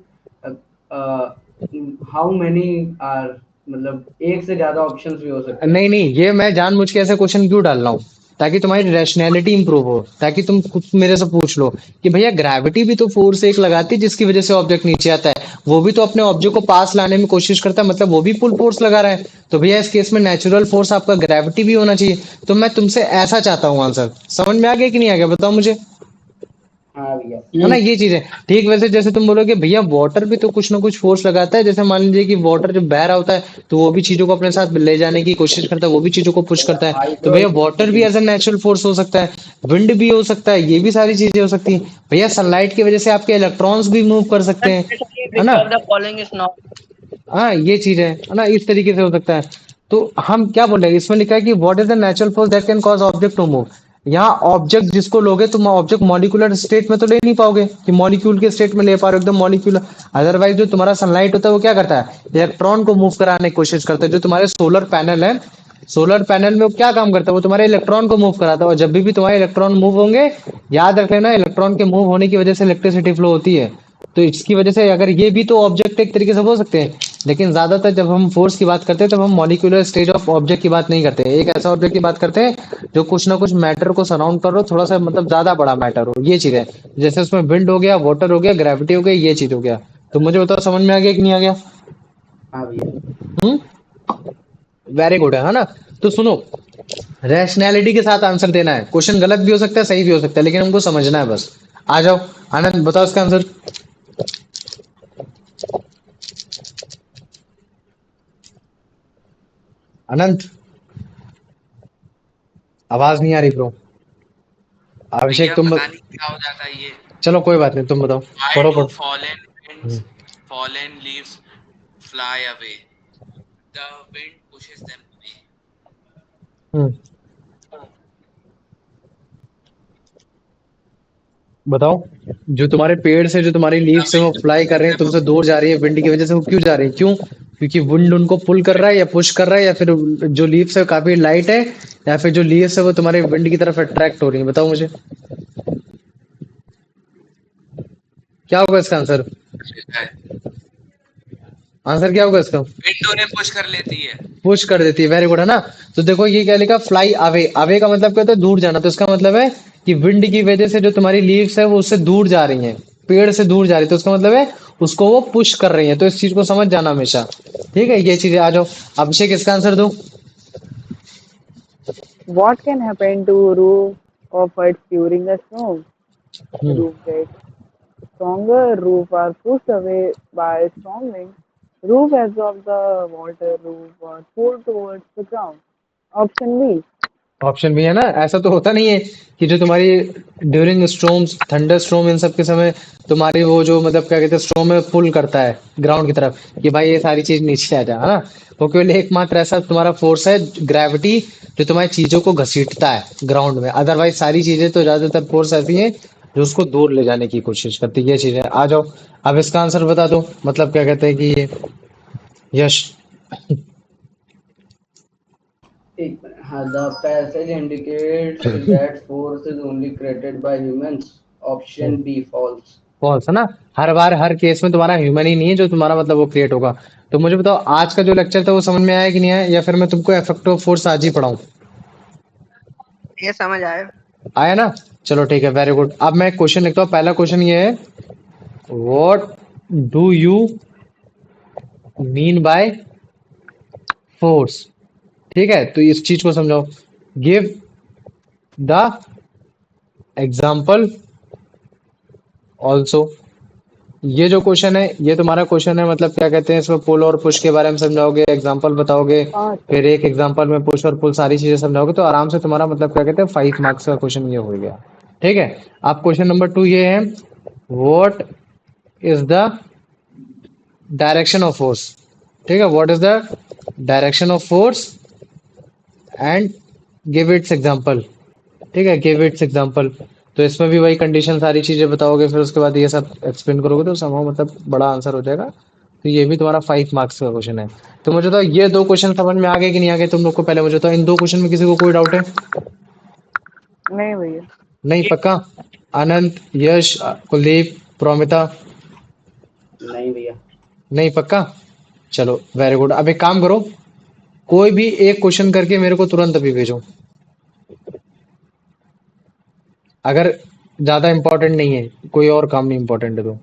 हाउ मेनी आर, मतलब एक से ज्यादा ऑप्शंस भी हो सकते हैं। नहीं नहीं, ये मैं जानबूझ के ऐसे क्वेश्चन क्यों डाल रहा हूँ, ताकि तुम्हारी रैशनैलिटी इंप्रूव हो, ताकि तुम खुद मेरे से पूछ लो कि भैया ग्रेविटी भी तो फोर्स एक लगाती है जिसकी वजह से ऑब्जेक्ट नीचे आता है, वो भी तो अपने ऑब्जेक्ट को पास लाने में कोशिश करता है, मतलब वो भी पुल फोर्स लगा रहा है, तो भैया इस केस में नेचुरल फोर्स आपका ग्रेविटी भी होना चाहिए। तो मैं तुमसे ऐसा चाहता हूँ आंसर, समझ में आ गया कि नहीं आ गया, बताओ मुझे। हाँ भैया। है ना, ये चीज है। ठीक वैसे जैसे तुम बोलोगे भैया वाटर भी तो कुछ ना कुछ फोर्स लगाता है, जैसे मान लीजिए कि वाटर जब बह रहा होता है तो वो भी चीजों को अपने साथ ले जाने की कोशिश करता है, वो भी चीजों को पुश करता है, तो भैया वाटर भी hydroelectricity. As a natural force हो सकता है, विंड भी हो सकता है, ये भी सारी चीजें हो सकती हैं। भैया सनलाइट की वजह से आपके इलेक्ट्रॉन्स भी मूव कर सकते हैं, है विच ना। Of the following is not. हाँ ये चीज है ना, इस तरीके से हो सकता है। तो हम क्या बोल रहे हैं, इसमें लिखा है कि what is the natural force that can cause object to move. यहाँ ऑब्जेक्ट जिसको लोगे तुम ऑब्जेक्ट मॉलिक्यूलर स्टेट में तो ले नहीं पाओगे कि मॉलिक्यूल के स्टेट में ले पा रहे हो एकदम मॉलिक्यूलर। अदरवाइज जो तुम्हारा सनलाइट होता है वो क्या करता है, इलेक्ट्रॉन को मूव कराने की कोशिश करता है। जो तुम्हारे सोलर पैनल है, सोलर पैनल में वो क्या काम करता है, वो तुम्हारे इलेक्ट्रॉन को मूव कराता है, और जब भी तुम्हारे इलेक्ट्रॉन मूव होंगे, याद रख लेना इलेक्ट्रॉन के मूव होने की वजह से इलेक्ट्रिसिटी फ्लो होती है। तो इसकी वजह से अगर ये भी तो ऑब्जेक्ट एक तरीके से हो सकते हैं, लेकिन ज्यादातर जब हम फोर्स की बात करते हैं तब हम मॉलिक्यूलर स्टेज ऑफ ऑब्जेक्ट की बात नहीं करते, एक ऐसा ऑब्जेक्ट की बात करते हैं जो कुछ ना कुछ मैटर को सराउंड कर रहा हो, थोड़ा सा मतलब ज्यादा बड़ा मैटर हो, ये चीज है। जैसे उसमें विंड हो गया, वाटर हो गया, ग्रेविटी हो गया, ये चीज हो गया। तो मुझे बताओ समझ में आ गया कि नहीं आ गया। हाँ भैया। हम्म, वेरी गुड है ना। तो सुनो, रैशनैलिटी के साथ आंसर देना है, क्वेश्चन गलत भी हो सकता है सही भी हो सकता है, लेकिन हमको समझना है बस। आ जाओ आनंद बताओ इसका आंसर। अनंत आवाज नहीं आ रही ब्रो। अभिषेक भैया तुम पता नहीं क्या हो जाता है ये। चलो कोई बात नहीं, तुम बताओ। Why पढ़ो do पढ़ो। fallen leaves fly away? The wind pushes them away. हम्म, बताओ। जो तुम्हारे पेड़ से जो तुम्हारी The लीव्स है वो wind फ्लाई कर pushes रही है them तुमसे away. दूर जा रही है, विंड की वजह से वो क्यों जा रही है, क्यों, क्योंकि विंड उनको पुल कर रहा है या पुश कर रहा है, या फिर जो लीव्स है काफी लाइट है, या फिर जो लीव्स है वो तुम्हारे विंड की तरफ अट्रैक्ट हो रही है, बताओ मुझे क्या होगा इसका आंसर। आंसर क्या होगा इसका। विंड उन्हें पुश कर लेती है। पुश कर देती है, वेरी गुड है ना। तो देखो ये क्या लिखा, फ्लाई अवे, अवे का मतलब क्या होता है, दूर जाना, तो इसका मतलब है कि विंड की वजह से जो तुम्हारी लीव्स है वो उससे दूर जा रही हैं, पेड़ से दूर जा रही है, तो इसका मतलब है उसको वो पुश कर रही है, तो इस चीज को समझ जाना हमेशा। ठीक है, ये चीजें आ जाओ। अभिषेक इसका आंसर दो। What can happen to roof of huts during a storm? Hmm, Roof gets stronger, roof are pushed away by strong winds. Roof absorbs the water, roof are pulled towards the ground. Option B. Option भी है ना। ऐसा तो होता नहीं है कि जो तुम्हारी ड्यूरिंग स्टॉर्म्स, थंडर स्टॉर्म, इन सब के समय तुम्हारी वो जो मतलब क्या कहते हैं स्टॉर्म में पुल करता है ग्राउंड की तरफ कि भाई ये सारी चीज नीचे आ जा, है ना। वो केवल एकमात्र ऐसा तुम्हारा फोर्स है, ग्रेविटी, जो तुम्हारी चीजों को घसीटता है ग्राउंड में। अदरवाइज सारी चीजें तो ज्यादातर फोर्स ऐसी हैं जो उसको दूर ले जाने की कोशिश करती है। ये चीजें आ जाओ, अब इसका आंसर बता दो, मतलब क्या कहते हैं कि यश। एक मिनट, हाँ, the passage indicates that force is only created by humans, option B false. False है ना। हर बार हर केस में तुम्हारा ह्यूमन ही नहीं है जो तुम्हारा मतलब वो क्रिएट होगा। तो मुझे बताओ आज का जो लेक्चर था वो समझ में आया कि नहीं आया, या फिर मैं तुमको इफेक्ट ऑफ फोर्स आज ही पढ़ाऊं। ये समझ आया। आया ना। चलो ठीक है, वेरी गुड। अब मैं क्वेश्चन लिखता हूँ। पहला क्वेश्चन ये है, what do you mean by force. ठीक है, तो इस चीज को समझाओ। Give the example also. ये जो क्वेश्चन है ये तुम्हारा क्वेश्चन है, मतलब क्या कहते हैं इसमें पुल और पुश के बारे में समझाओगे, एग्जांपल बताओगे, फिर एक एग्जांपल में पुश और पुल सारी चीजें समझाओगे, तो आराम से तुम्हारा मतलब क्या कहते हैं 5 मार्क्स का क्वेश्चन ये हो गया। ठीक है। अब क्वेश्चन नंबर 2 ये है, what is the direction of force. ठीक है, what is the direction of force and give its example. ठीक है, गिव इट्स एग्जांपल। तो इसमें भी वही कंडीशन सारी चीजें बताओगे, फिर उसके बाद ये सब एक्सप्लेन करोगे, तो समझो मतलब बड़ा आंसर हो जाएगा। तो ये भी तुम्हारा 5 मार्क्स का क्वेश्चन है। तो मुझे तो ये दो क्वेश्चन समझ में आ गए कि नहीं आ गए तुम लोग को, पहले मुझे तो इन दो क्वेश्चन में किसी को कोई डाउट है। नहीं भैया। नहीं, पक्का। अनंत, यश, कुलदीप, प्रोमिता। नहीं भैया। नहीं, पक्का। चलो वेरी गुड। अब एक काम करो, कोई भी एक क्वेश्चन करके मेरे को तुरंत अभी भेजो, अगर ज्यादा इंपॉर्टेंट नहीं है, कोई और काम नहीं इंपॉर्टेंट है तो।